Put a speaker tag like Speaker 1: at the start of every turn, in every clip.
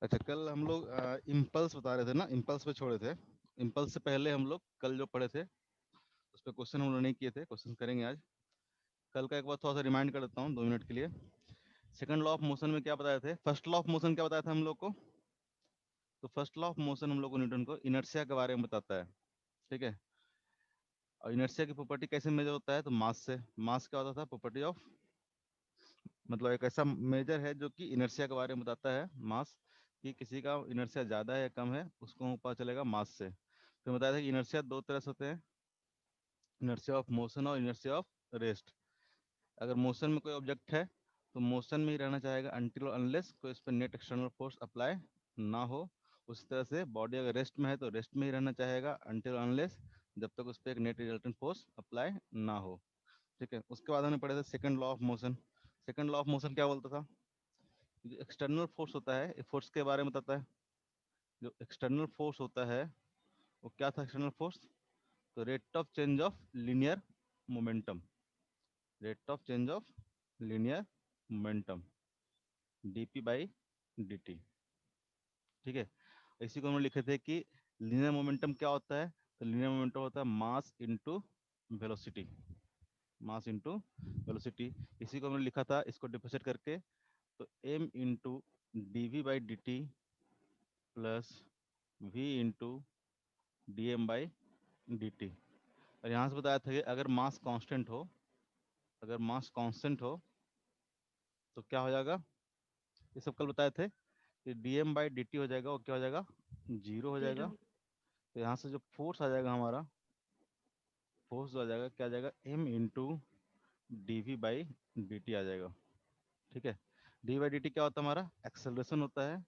Speaker 1: अच्छा, कल हम लोग इम्पल्स बता रहे थे ना, इम्पल्स पे छोड़े थे। इम्पल्स से पहले हम लोग कल जो पढ़े थे उस पर क्वेश्चन हम लोग नहीं किए थे, क्वेश्चन करेंगे आज। कल का एक बार थोड़ा सा रिमाइंड कर देता हूँ 2 मिनट के लिए। सेकंड लॉ ऑफ मोशन में क्या बताए थे, फर्स्ट लॉ ऑफ मोशन क्या बताया था हम लोग को। तो फर्स्ट लॉ ऑफ मोशन हम लोग को न्यूटन को इनर्शिया के बारे में बताता है, ठीक है। और इनर्शिया की प्रॉपर्टी कैसे मेजर होता है, तो मास से। मास क्या होता था, प्रॉपर्टी ऑफ, मतलब एक ऐसा मेजर है जो कि इनर्शिया के बारे में बताता है, मास, कि किसी का इनर्शिया ज़्यादा है या कम है उसको हमें पता चलेगा मास से। फिर बताया था कि इनर्शिया दो तरह से होते हैं, इनर्शिया ऑफ मोशन और इनर्शिया ऑफ रेस्ट। अगर मोशन में कोई ऑब्जेक्ट है तो मोशन में ही रहना चाहेगा अनटिल अनलेस कोई इस पर नेट एक्सटर्नल फोर्स अप्लाई ना हो। उसी तरह से बॉडी अगर रेस्ट में है तो रेस्ट में ही रहना चाहेगा अनटिल अनलेस जब तक उस पर एक नेट रिजल्टेंट फोर्स अप्लाई ना हो, ठीक है। उसके बाद हमने पढ़े थे second law of motion. Second law of motion क्या बोलता था, जो एक्सटर्नल फोर्स होता है, फोर्स के बारे में बताता है। जो एक्सटर्नल फोर्स होता है वो क्या था, एक्सटर्नल फोर्स, तो rate of change of linear momentum, rate of change of linear momentum, dp by dt, ठीक है। इसी को हम लिखे थे कि लीनियर मोमेंटम क्या होता है, तो लीनियर मोमेंटम होता है मास into velocity, mass into velocity. इसी को हमने लिखा था, इसको डिफरेंशिएट करके, तो m into D V by D T plus v into D M by D T. और यहाँ से बताया था कि अगर मास कांस्टेंट हो, अगर मास कांस्टेंट हो तो क्या हो जाएगा, ये सब कल बताए थे कि D M by D T हो जाएगा, वो क्या हो जाएगा, जीरो हो जाएगा।
Speaker 2: जीरो।
Speaker 1: तो यहाँ से जो फोर्स आ जाएगा हमारा, फोर्स जो आ जाएगा क्या आ जाएगा, m into D V by D T आ जाएगा, ठीक है। डी बाई डी टी क्या होता है, हमारा एक्सेलरेशन होता है।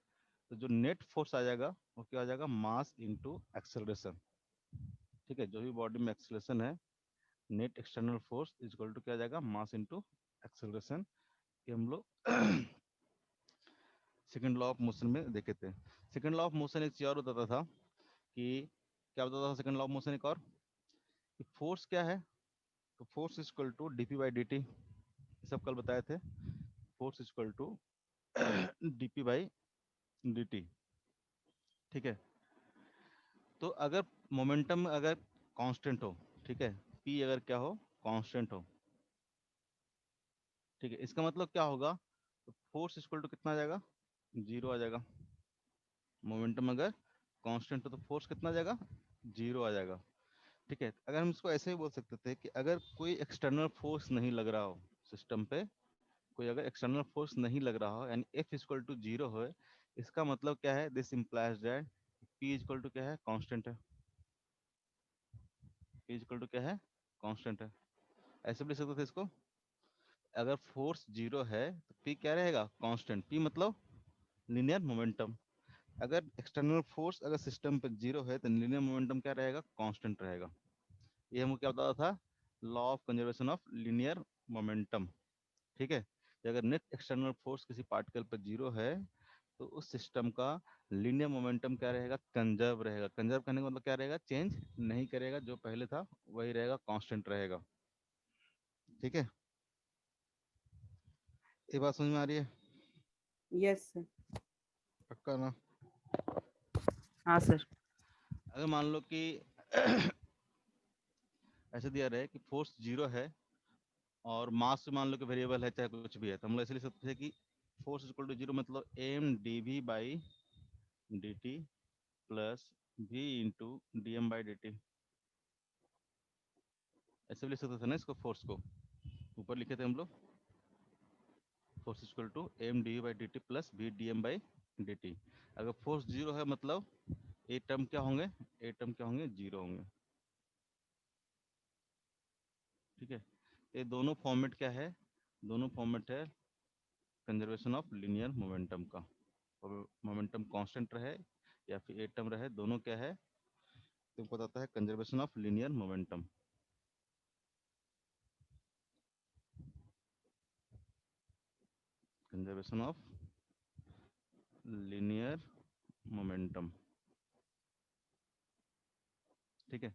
Speaker 1: तो जो नेट फोर्स आ जाएगा वो क्या आ जाएगा, मास इंटू एक्सेलरेशन, ठीक है। जो भी बॉडी में एक्सेलरेशन है, net external force is equal to क्या आ जाएगा, मास इंटू एक्सेलरेशन। ये हम लोग सेकंड लॉ ऑफ मोशन में देखे थे। सेकंड लॉ ऑफ मोशन एक चीज और बताता था कि, क्या बताता था सेकंड लॉ ऑफ मोशन एक और, कि फोर्स क्या है, तो force is equal to DP by D T, ये सब कल बताए थे। Force is equal to DP by D T, ठीक है। तो अगर मोमेंटम अगर कांस्टेंट हो, ठीक है, पी अगर क्या हो, कांस्टेंट हो, ठीक है, इसका मतलब क्या होगा, तो फोर्स इक्वल टू कितना आ जाएगा, जीरो आ जाएगा। मोमेंटम अगर कांस्टेंट हो तो फोर्स कितना आ जाएगा, जीरो आ जाएगा, ठीक है। अगर हम इसको ऐसे ही बोल सकते थे कि अगर कोई एक्सटर्नल फोर्स नहीं लग रहा हो सिस्टम पे, कोई अगर एक्सटर्नल फोर्स नहीं लग रहा हो यानी एफ इक्वल टू जीरो हो, इसका मतलब क्या है, this implies that P equal to क्या है, कांस्टेंट है। पी इक्वल टू क्या है, कांस्टेंट है। ऐसे भी लिख सकते थे इसको, अगर फोर्स जीरो है तो पी क्या रहेगा, कांस्टेंट। पी मतलब लीनियर मोमेंटम। अगर एक्सटर्नल फोर्स अगर सिस्टम पे जीरो है तो लीनियर मोमेंटम क्या रहेगा, कांस्टेंट रहेगा। ये हमको क्या बताता था, law of conservation of linear momentum, ठीक है। कि अगर नेट एक्सटर्नल फोर्स किसी पार्टिकल पर जीरो है तो उस सिस्टम का लीनियर मोमेंटम क्या रहेगा, कंजर्व रहेगा। कंजर्व करने का मतलब क्या रहेगा, चेंज नहीं करेगा, जो पहले था वही रहेगा, कांस्टेंट रहेगा, ठीक है। ये बात समझ में आ रही है,
Speaker 2: यस सर।
Speaker 1: पक्का ना।
Speaker 2: हाँ सर।
Speaker 1: अगर मान लो कि ऐसे दिया रहे कि फोर्स जीरो है और मास मान लो कि वेरिएबल है, चाहे कुछ भी है, तो हम लोग ऐसे लिख सकते हैं कि फोर्स इक्वल टू जीरो मतलब M D V by D T plus V into D M by D T. ऐसे भी लिख सकते थे ना इसको, फोर्स को ऊपर लिखे थे हम लोग, force equal to M D V by D T plus V D M by D T. अगर फोर्स जीरो है मतलब ए टर्म क्या होंगे, ए टर्म क्या होंगे, जीरो होंगे, ठीक है। ये दोनों फॉर्मेट क्या है, दोनों फॉर्मेट है कंजर्वेशन ऑफ लीनियर मोमेंटम का। मोमेंटम कांस्टेंट रहे या फिर ए टर्म रहे, दोनों क्या है, तुमको बताता है conservation of linear momentum, conservation of linear momentum, ठीक है।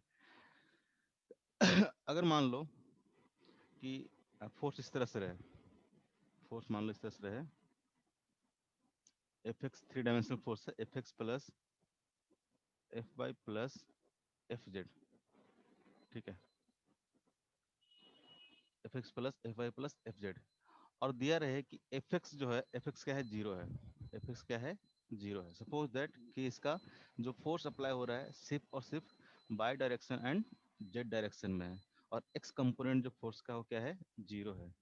Speaker 1: अगर मान लो कि फोर्स इस तरह से रहे, फोर्स मान लो इस तरह से रहे, एफ एक्स 3 डायमेंशनल फोर्स है, F X plus F Y plus F Z, ठीक है, F X plus F Y plus F Z. और दिया रहे कि एफ एक्स जो है, एफ एक्स क्या है, जीरो है, एफ एक्स क्या है, जीरो है। सपोज दैट कि इसका जो फोर्स अप्लाई हो रहा है सिर्फ और सिर्फ by direction and Z direction में है, और एक्स कंपोनेंट जो फोर्स का वो क्या है, जीरो है।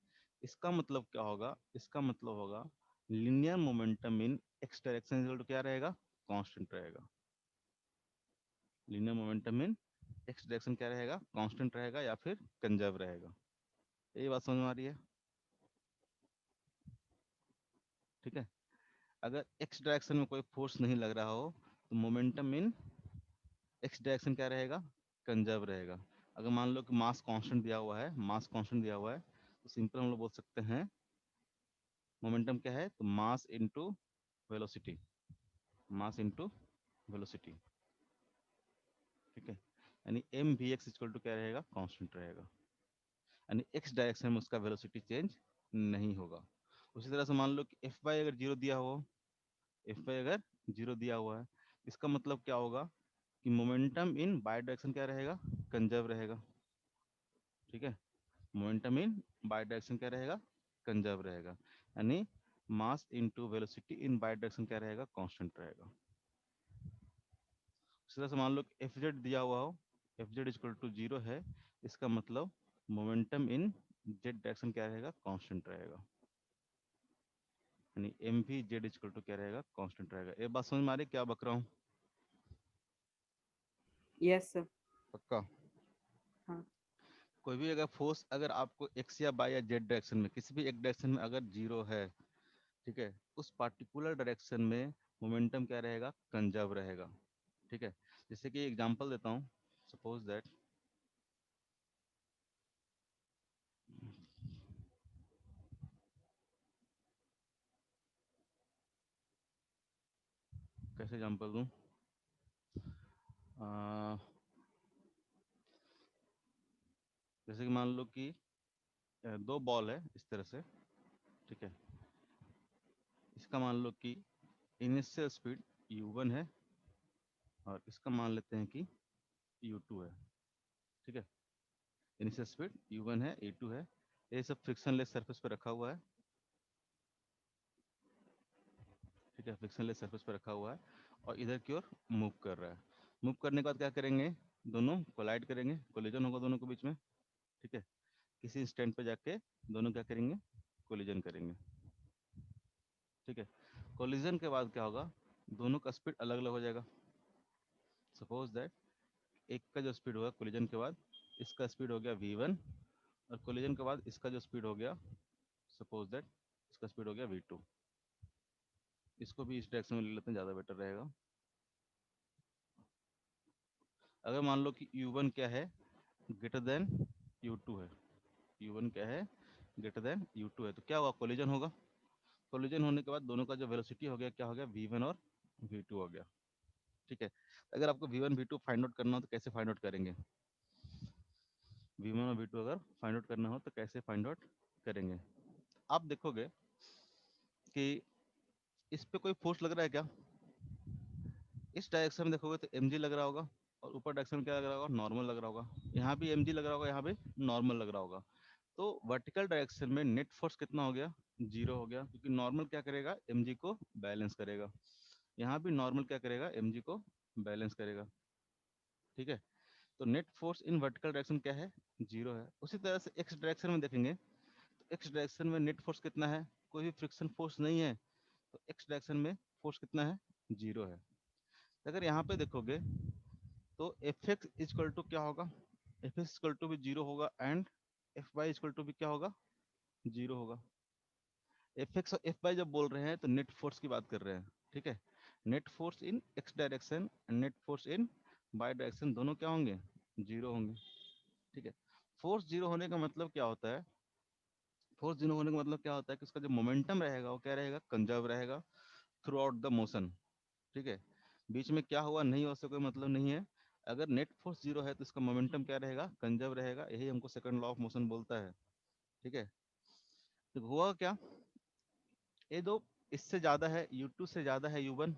Speaker 1: इसका मतलब क्या होगा, इसका मतलब होगा linear momentum in X direction equal to क्या रहेगा, कांस्टेंट रहेगा। Linear momentum in X direction क्या रहेगा, कांस्टेंट रहेगा या फिर कंजर्व रहेगा। यही बात समझ में आ रही है, ठीक है। अगर एक्स डायरेक्शन में कोई फोर्स नहीं लग रहा हो तो मोमेंटम इन एक्स डायरेक्शन क्या रहेगा, कंजर्व रहेगा। अगर मान लो कि मास कांस्टेंट दिया हुआ है, मास कांस्टेंट दिया हुआ है, तो सिंपल हम लोग बोल सकते हैं मोमेंटम क्या है, तो mass into velocity, mass into velocity, ठीक है। यानी M V X equal to क्या रहेगा, कांस्टेंट रहेगा, यानी एक्स डायरेक्शन में उसका वेलोसिटी चेंज नहीं होगा। उसी तरह से मान लो कि एफ वाई अगर जीरो दिया हो, एफ वाई अगर जीरो दिया हुआ है, इसका मतलब क्या होगा कि मोमेंटम इन बाई डायरेक्शन क्या रहेगा, कंजर्व रहेगा, ठीक है। मोमेंटम इन बाई डायरेक्शन क्या रहेगा, कंजर्व रहेगा, यानी मास into velocity in by direction क्या रहेगा, कांस्टेंट रहेगा। इस तरह से मान लो कि एफ जेड दिया हुआ हो, F Z equal to zero है, इसका मतलब मोमेंटम इन जेड डायरेक्शन क्या रहेगा, कांस्टेंट रहेगा, यानी एम भी जेड इक्वल टू क्या रहेगा, कांस्टेंट रहेगा। ये बात समझ में आ रही है क्या बक रहा हूँ,
Speaker 2: Yes, sir.
Speaker 1: पक्का।
Speaker 2: हाँ.
Speaker 1: कोई भी अगर फोर्स अगर आपको एक्स या बाई या जेड डायरेक्शन में किसी भी एक डायरेक्शन में अगर जीरो है, ठीक है, उस पार्टिकुलर डायरेक्शन में मोमेंटम क्या रहेगा, कंजर्व रहेगा, ठीक है। जैसे कि एग्जांपल देता हूँ, सपोज दैट कैसे एग्जांपल दूँ, अ, जैसे कि मान लो कि दो बॉल है इस तरह से, ठीक है। इसका मान लो कि इनिशियल स्पीड u1 है और इसका मान लेते हैं कि u2 है, ठीक है। इनिशियल स्पीड u1 है, u2 है, ये सब फ्रिक्शनलेस सरफेस पे रखा हुआ है, ठीक है, फ्रिक्शनलेस सरफेस पे रखा हुआ है और इधर की ओर मूव कर रहा है। मूव करने के बाद क्या करेंगे, दोनों कोलाइड करेंगे, कोलिजन होगा दोनों के बीच में, ठीक है। किसी इंस्टेंट पे जाके दोनों क्या करेंगे, कोलिजन करेंगे, ठीक है। कोलिजन के बाद क्या होगा, दोनों का स्पीड अलग अलग हो जाएगा। सपोज दैट एक का जो स्पीड होगा कोलिजन के बाद, इसका स्पीड हो गया v1, और कोलिजन के बाद इसका जो स्पीड हो गया, सपोज दैट इसका स्पीड हो गया v2। इसको भी इस डायरेक्शन में ले लेते हैं, ज़्यादा बेटर रहेगा। अगर मान लो कि u1 क्या है, ग्रेटर देन u2 है, u1 क्या है, ग्रेटर देन u2 है, तो क्या होगा, कोलिजन होगा। कोलिजन होने के बाद दोनों का जो वेलोसिटी हो गया, क्या हो गया, v1 और v2 हो गया, ठीक है। अगर आपको v1 v2 फाइंड आउट करना हो तो कैसे फाइंड आउट करेंगे, v1 और v2 अगर फाइंड आउट करना हो तो कैसे फाइंड आउट करेंगे। आप देखोगे कि इस पे कोई फोर्स लग रहा है क्या, इस डायरेक्शन में देखोगे तो mg लग रहा होगा, और ऊपर डायरेक्शन में क्या लग रहा होगा, नॉर्मल लग रहा होगा। यहाँ भी mg लग रहा होगा, यहाँ भी नॉर्मल लग रहा होगा। तो वर्टिकल डायरेक्शन में नेट फोर्स कितना हो गया, जीरो हो गया, क्योंकि नॉर्मल क्या करेगा, mg को बैलेंस करेगा। यहाँ भी नॉर्मल क्या करेगा, mg को बैलेंस करेगा, ठीक है। तो net force in vertical direction क्या है, जीरो है। उसी तरह से एक्स डायरेक्शन में देखेंगे तो एक्स डायरेक्शन में नेट फोर्स कितना है, कोई भी फ्रिक्शन फोर्स नहीं है, तो एक्स डायरेक्शन में फोर्स कितना है, जीरो है। अगर यहाँ पे देखोगे तो एफ एक्स इजक्वल टू क्या होगा, एफ एक्स इजक्वल टू भी जीरो होगा, and F Y is equal to भी क्या होगा, जीरो होगा। एफ एक्स और एफ वाई जब बोल रहे हैं तो नेट फोर्स की बात कर रहे हैं, ठीक है। Net force in X direction and net force in Y direction दोनों क्या होंगे, जीरो होंगे, ठीक है। फोर्स जीरो होने का मतलब क्या होता है, फोर्स जीरो होने का मतलब क्या होता है कि उसका जो मोमेंटम रहेगा वो क्या रहेगा, कंजर्व रहेगा थ्रू आउट द मोशन, ठीक है। बीच में क्या हुआ नहीं हुआ उससे कोई मतलब नहीं है। अगर नेट फोर्स जीरो है तो इसका मोमेंटम क्या रहेगा, कंजर्व रहेगा, यही हमको सेकंड लॉ ऑफ मोशन बोलता है, ठीक है। तो हुआ क्या, ये दो इससे ज्यादा है u2 से ज्यादा है u1,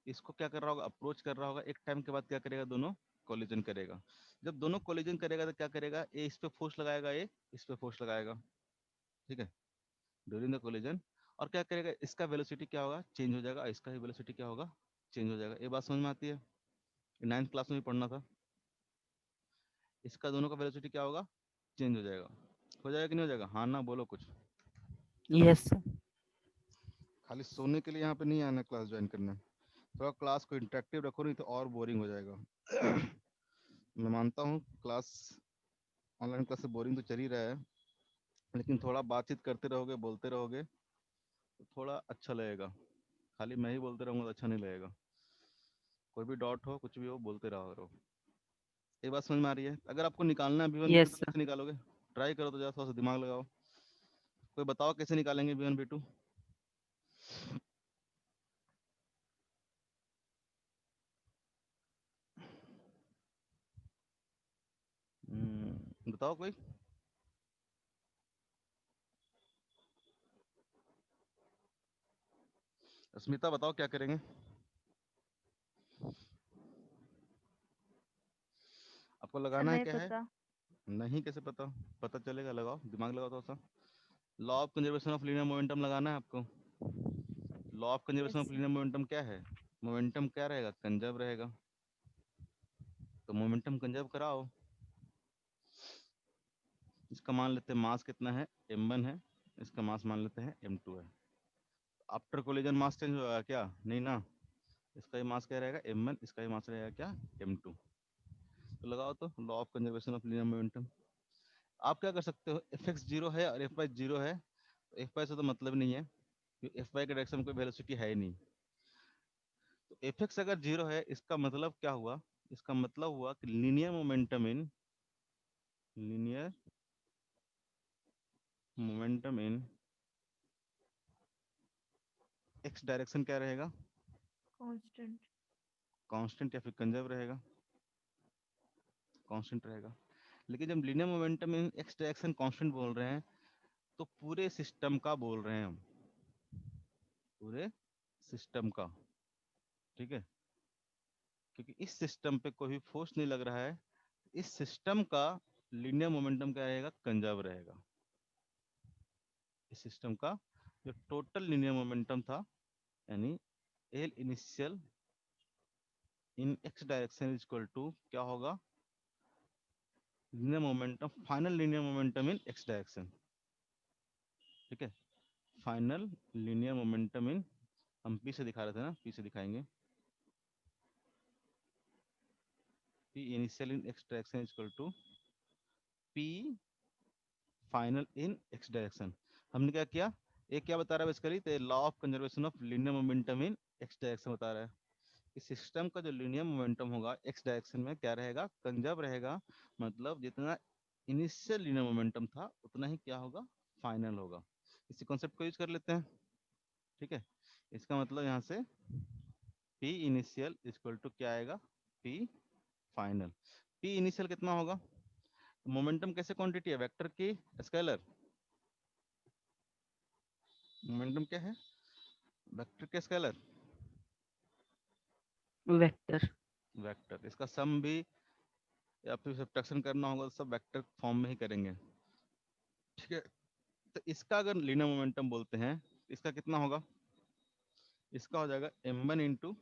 Speaker 1: इसको क्या कर रहा होगा, अप्रोच कर रहा होगा, एक टाइम के बाद क्या करेगा, दोनों कोलिजन करेगा। जब दोनों कोलिजन करेगा तो क्या करेगा, ए इस पे फोर्स लगाएगा, ए इस पे फोर्स लगाएगा, ठीक है, ड्यूरिंग द कोलिजन। और क्या करेगा, इसका वेलोसिटी क्या होगा, चेंज हो जाएगा, इसका ही वेलोसिटी क्या होगा, चेंज हो जाएगा। ये बात समझ में आती है, नाइन्थ क्लास में भी पढ़ना था। इसका दोनों का वेलोसिटी क्या होगा, चेंज हो जाएगा कि नहीं हो जाएगा, हाँ ना बोलो कुछ।
Speaker 2: Yes sir.
Speaker 1: खाली सोने के लिए यहाँ पे नहीं आना क्लास ज्वाइन करने, थोड़ा क्लास को इंटरेक्टिव रखो, नहीं तो और बोरिंग हो जाएगा। मैं मानता हूँ क्लास, ऑनलाइन क्लास से बोरिंग तो चल ही रहा है, लेकिन थोड़ा बातचीत करते रहोगे, बोलते रहोगे तो थोड़ा अच्छा लगेगा। खाली मैं ही बोलते रहूँगा तो अच्छा नहीं लगेगा। कोई भी डाउट हो, कुछ भी हो, बोलते रहो। ये बात समझ में आ रही है? अगर आपको निकालना है B1 B2
Speaker 2: यस
Speaker 1: तो
Speaker 2: सर।
Speaker 1: कैसे निकालोगे, ट्राई करो तो, जरा थोड़ा सा दिमाग लगाओ। कोई बताओ कैसे निकालेंगे B1 B2? बताओ कोई। अस्मिता बताओ क्या करेंगे। आपको
Speaker 3: सर
Speaker 1: लगाना है
Speaker 3: नहीं
Speaker 1: क्या है?
Speaker 3: पता।
Speaker 1: नहीं कैसे पता, पता चलेगा, लगाओ, दिमाग लगाओ थोड़ा सा। Law of conservation of linear momentum लगाना है आपको। Law of conservation
Speaker 3: yes
Speaker 1: of
Speaker 3: sir.
Speaker 1: Linear momentum क्या है? मोमेंटम क्या रहेगा, कंजर्व रहेगा, तो मोमेंटम कंजर्व कराओ। इसका मान लेते हैं मास कितना है, m1 है, इसका मास मान लेते हैं m2 है। आफ्टर कोलिजन मास चेंज होगा क्या, नहीं ना, इसका ही मास क्या रहेगा m1, इसका ही मास रहेगा क्या, m2। तो लगाओ तो, law of conservation of linear momentum. आप क्या कर सकते हो, एफ एक्स जीरो है और एफ वाई जीरो है, तो एफ वाई से तो मतलब नहीं है, क्योंकि एफ वाई के डायरेक्शन में कोई वेलोसिटी है ही नहीं। तो एफ एक्स अगर जीरो है, इसका मतलब क्या हुआ, इसका मतलब हुआ कि linear momentum in X direction क्या रहेगा,
Speaker 3: कांस्टेंट।
Speaker 1: कांस्टेंट या फिर कंजर्व रहेगा, कांस्टेंट रहेगा। लेकिन जब linear momentum in X direction constant बोल रहे हैं, तो पूरे सिस्टम का बोल रहे हैं हम, पूरे सिस्टम का, ठीक है, क्योंकि इस सिस्टम पे कोई भी फोर्स नहीं लग रहा है, इस सिस्टम का लीनियर मोमेंटम क्या रहेगा, कंजर्व रहेगा। इस सिस्टम का जो टोटल लीनियर मोमेंटम था, यानी L initial in X direction is equal to क्या होगा, linear momentum, final linear momentum in X direction, ठीक है, फाइनल लीनियर मोमेंटम इन, हम पी से दिखा रहे थे ना, पी से दिखाएंगे, P initial in X direction is equal to P final in X direction. हमने क्या किया, एक क्या बता रहा है बेसिकली, तो law of conservation of linear momentum in X direction बता रहा है कि सिस्टम का जो लीनियर मोमेंटम होगा एक्स डायरेक्शन में क्या रहेगा, कंजर्व रहेगा। मतलब जितना इनिशियल लीनियर मोमेंटम था उतना ही क्या होगा, फाइनल होगा। इसी कॉन्सेप्ट को यूज कर लेते हैं, ठीक है। इसका मतलब यहाँ से पी इनिशियल इक्वल टू क्या आएगा, पी फाइनल। पी इनिशियल कितना होगा, मोमेंटम कैसे क्वांटिटी है, वेक्टर की स्केलर, मोमेंटम क्या है, वेक्टर के स्केलर,
Speaker 2: वेक्टर।
Speaker 1: वेक्टर। इसका सम भी या फिर सब्ट्रैक्शन करना होगा तो सब वेक्टर फॉर्म में ही करेंगे, ठीक है। तो इसका अगर लीनियर मोमेंटम बोलते हैं, इसका कितना होगा, इसका हो जाएगा m1 इंटू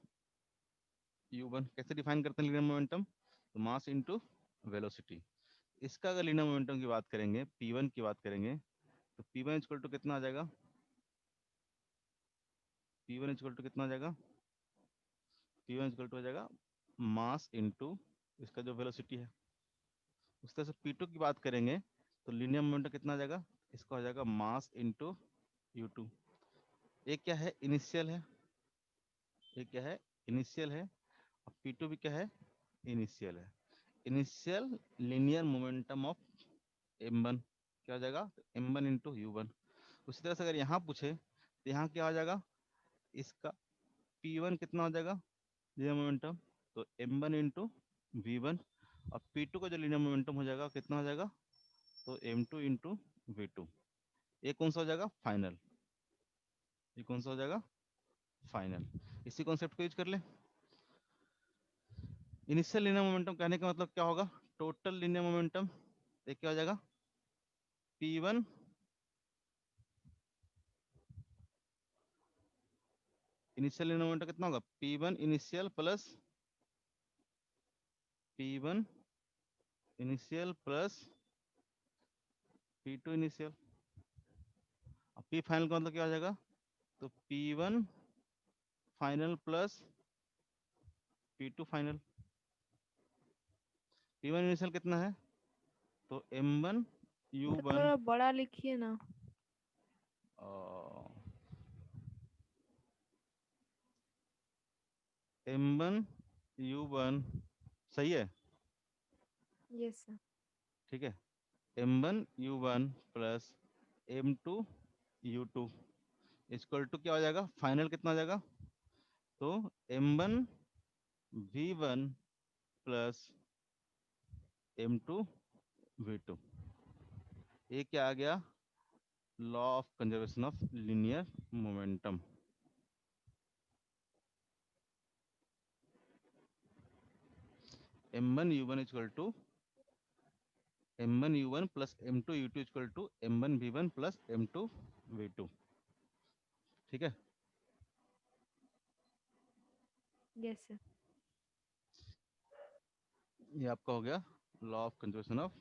Speaker 1: u1। कैसे डिफाइन करते हैं लीनियर मोमेंटम, तो मास इंटू वेलोसिटी। इसका अगर लीनियर मोमेंटम की बात करेंगे, p1 की बात करेंगे, तो p1 इक्वल टू कितना आ जाएगा, p1 इक्वल टू कितना आ जाएगा, p1 इक्वल टू हो जाएगा मास इंटू इसका जो वेलोसिटी है। उस तरह से p2 की बात करेंगे तो लीनियर मोमेंटम कितना आ जाएगा, इसका हो जाएगा मास इंटू u2। एक क्या है, इनिशियल है, एक क्या है, इनिशियल है, और p2 भी क्या है, इनिशियल है। Initial linear momentum of m1 क्या हो जाएगा, m1 इंटू u1। उसी तरह से अगर यहाँ पूछे तो यहाँ क्या हो जाएगा, इसका p1 कितना हो जाएगा लीनियर मोमेंटम, तो m1 इंटू v1, और p2 का जो लीनियर मोमेंटम हो जाएगा कितना हो जाएगा, तो m2 इंटू v2। ये कौन सा हो जाएगा, फाइनल, ये कौन सा हो जाएगा, फाइनल। इसी कॉन्सेप्ट को यूज कर ले। इनिशियल लीनियर मोमेंटम कहने का मतलब क्या होगा? टोटल लीनियर मोमेंटम एक क्या हो जाएगा? P1 इनिशियल लीनियर मोमेंटम कितना होगा? P1 initial plus P1 initial plus P2 initial. अब P फाइनल का मतलब क्या हो जाएगा? तो P1 final plus P2 final. P1 initial कितना है? तो M1 U1
Speaker 3: थोड़ा बड़ा लिखिए ना।
Speaker 1: M1 U1 सही है,
Speaker 3: यस सर।
Speaker 1: ठीक है। M1 U1 plus M2 U2 equal to क्या हो जाएगा? फाइनल कितना हो जाएगा? तो M1 V1 plus M2 V2। ये क्या आ गया? Law of conservation of linear momentum. M1 U1 equal to M1 U1 plus M2 U2 equal to M1 V1 plus M2 V2। ठीक है।
Speaker 3: Yes sir.
Speaker 1: ये आपका हो गया law of conservation of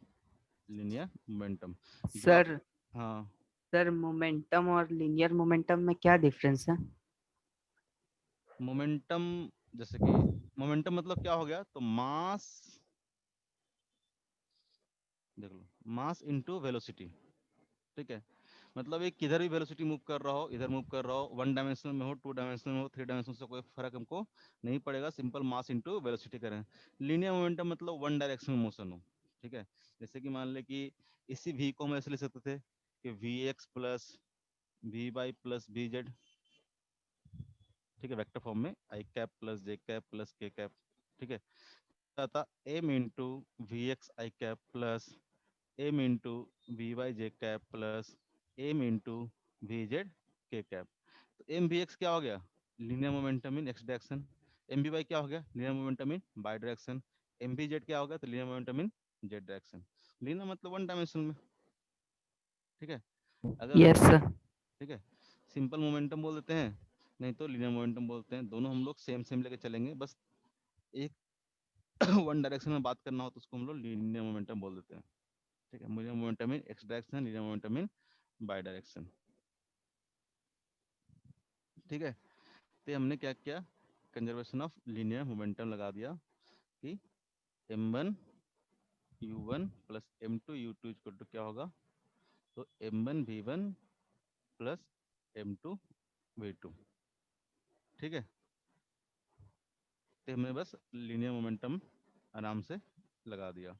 Speaker 1: linear momentum. जो आप
Speaker 2: सर
Speaker 1: हाँ
Speaker 2: sir momentum और लीनियर मोमेंटम में क्या डिफरेंस है?
Speaker 1: मोमेंटम, जैसे कि मोमेंटम मतलब क्या हो गया? तो मास, देख लो, मास इनटू वेलोसिटी। ठीक है, मतलब ये किधर भी वेलोसिटी मूव कर रहा हो, इधर मूव कर रहा हो, वन डायमेंशनल में हो, टू डायमेंशनल में हो, थ्री डायमेंशनल से कोई फर्क हमको नहीं पड़ेगा। सिंपल मास इनटू वेलोसिटी करें। लीनियर मोमेंटम मतलब वन डायरेक्शन मोशन हो। ठीक है, जैसे कि मान ले कि इसी v को हम ऐसे ले सकते थे कि V X plus V Y plus V Z. ठीक है, वेक्टर फॉर्म में I cap plus J cap plus K cap. ठीक है, था M into we X I cap plus M into V Y J cap plus M into V Z K cap. तो M V X क्या हो गया? Linear momentum in X direction. M V Y क्या हो गया? Linear momentum in by direction. M V Z क्या हो गया? तो लीनियर मोमेंटम इन जेड डायरेक्शन। लीनियर मतलब वन डायमेंशन में। ठीक है, अगर
Speaker 2: यस सर।
Speaker 1: ठीक है, सिंपल मोमेंटम बोल देते हैं, नहीं तो लीनियर मोमेंटम बोलते हैं। दोनों हम लोग सेम सेम लेके चलेंगे, बस एक वन डायरेक्शन में बात करना हो तो उसको हम लोग लीनियर मोमेंटम बोल देते हैं। ठीक है, linear momentum in X direction, linear momentum in by direction. ठीक है, तो हमने क्या किया? कंजर्वेशन ऑफ लीनियर मोमेंटम लगा दिया कि m1 u1 plus m2 u2 equal to क्या होगा? तो m1 v1 plus m2 v2। ठीक है, तो हमने बस लीनियर मोमेंटम आराम से लगा दिया।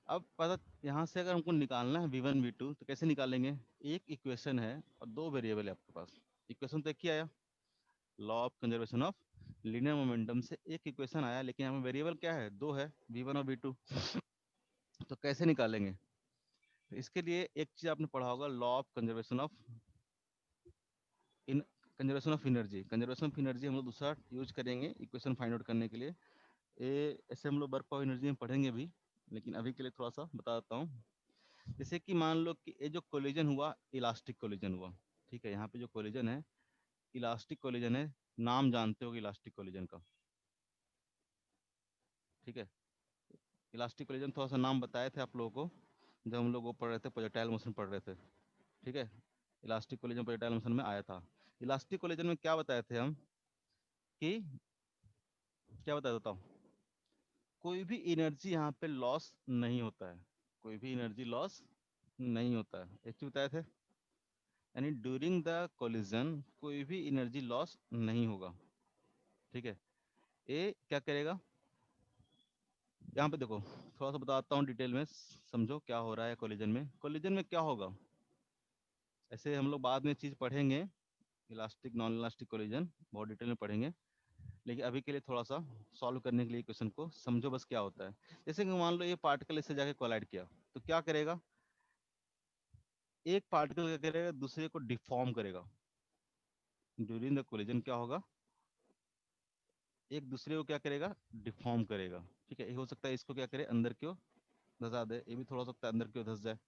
Speaker 1: अब पता, यहाँ से अगर हमको निकालना है v1 v2 तो कैसे निकालेंगे? एक इक्वेशन है और दो वेरिएबल है आपके पास। इक्वेशन तो एक ही आया, law of conservation of linear momentum से एक इक्वेशन आया, लेकिन यहाँ वेरिएबल क्या है? दो है, v1 और v2। तो कैसे निकालेंगे? तो इसके लिए एक चीज आपने पढ़ा होगा, law of conservation of in conservation of energy. Conservation of energy हम लोग दूसरा यूज करेंगे इक्वेशन फाइंड आउट करने के लिए। ये ऐसे हम लोग वर्क ऑफ एनर्जी में पढ़ेंगे भी, लेकिन अभी के लिए थोड़ा सा बता देता हूँ। जैसे कि मान लो कि ये जो कोलिजन हुआ, इलास्टिक कोलिजन हुआ। ठीक है, यहाँ पे जो कोलिजन है इलास्टिक कोलिजन है। नाम जानते हो इलास्टिक कोलिजन का? ठीक है, इलास्टिक कोलिजन थोड़ा सा नाम बताए थे आप लोगों को जब हम लोग वो पढ़ रहे थे, प्रोजेक्टाइल मोशन पढ़ रहे थे। ठीक है, इलास्टिक कोलिजन प्रोजेक्टाइल मोशन में आया था। इलास्टिक कोलिजन में क्या बताए थे हम कि क्या बताया था? कोई भी एनर्जी यहाँ पे लॉस नहीं होता है। कोई भी एनर्जी लॉस नहीं होता है, एक चीज बताए थे। यानी ड्यूरिंग द कोलिजन कोई भी एनर्जी लॉस नहीं होगा। ठीक है, ये क्या करेगा? यहाँ पे देखो, थोड़ा सा बताता हूँ डिटेल में, समझो क्या हो रहा है कोलिजन में। कोलिजन में क्या होगा, ऐसे हम लोग बाद में चीज पढ़ेंगे, इलास्टिक नॉन इलास्टिक कोलिजन बहुत डिटेल में पढ़ेंगे, लेकिन अभी के लिए थोड़ा सा सॉल्व करने के लिए क्वेश्चन को समझो बस क्या होता है। जैसे कि मान लो ये पार्टिकल इससे जाके कोलाइड किया, तो क्या करेगा? एक पार्टिकल क्या करेगा? दूसरे को डिफॉर्म करेगा। ड्यूरिंग द कोलिजन क्या होगा, एक दूसरे को क्या करेगा, डिफॉर्म करेगा। ठीक है, ये हो सकता है इसको क्या करे, अंदर क्यों धसा दे, ये भी थोड़ा हो सकता है अंदर क्यों धस जाए।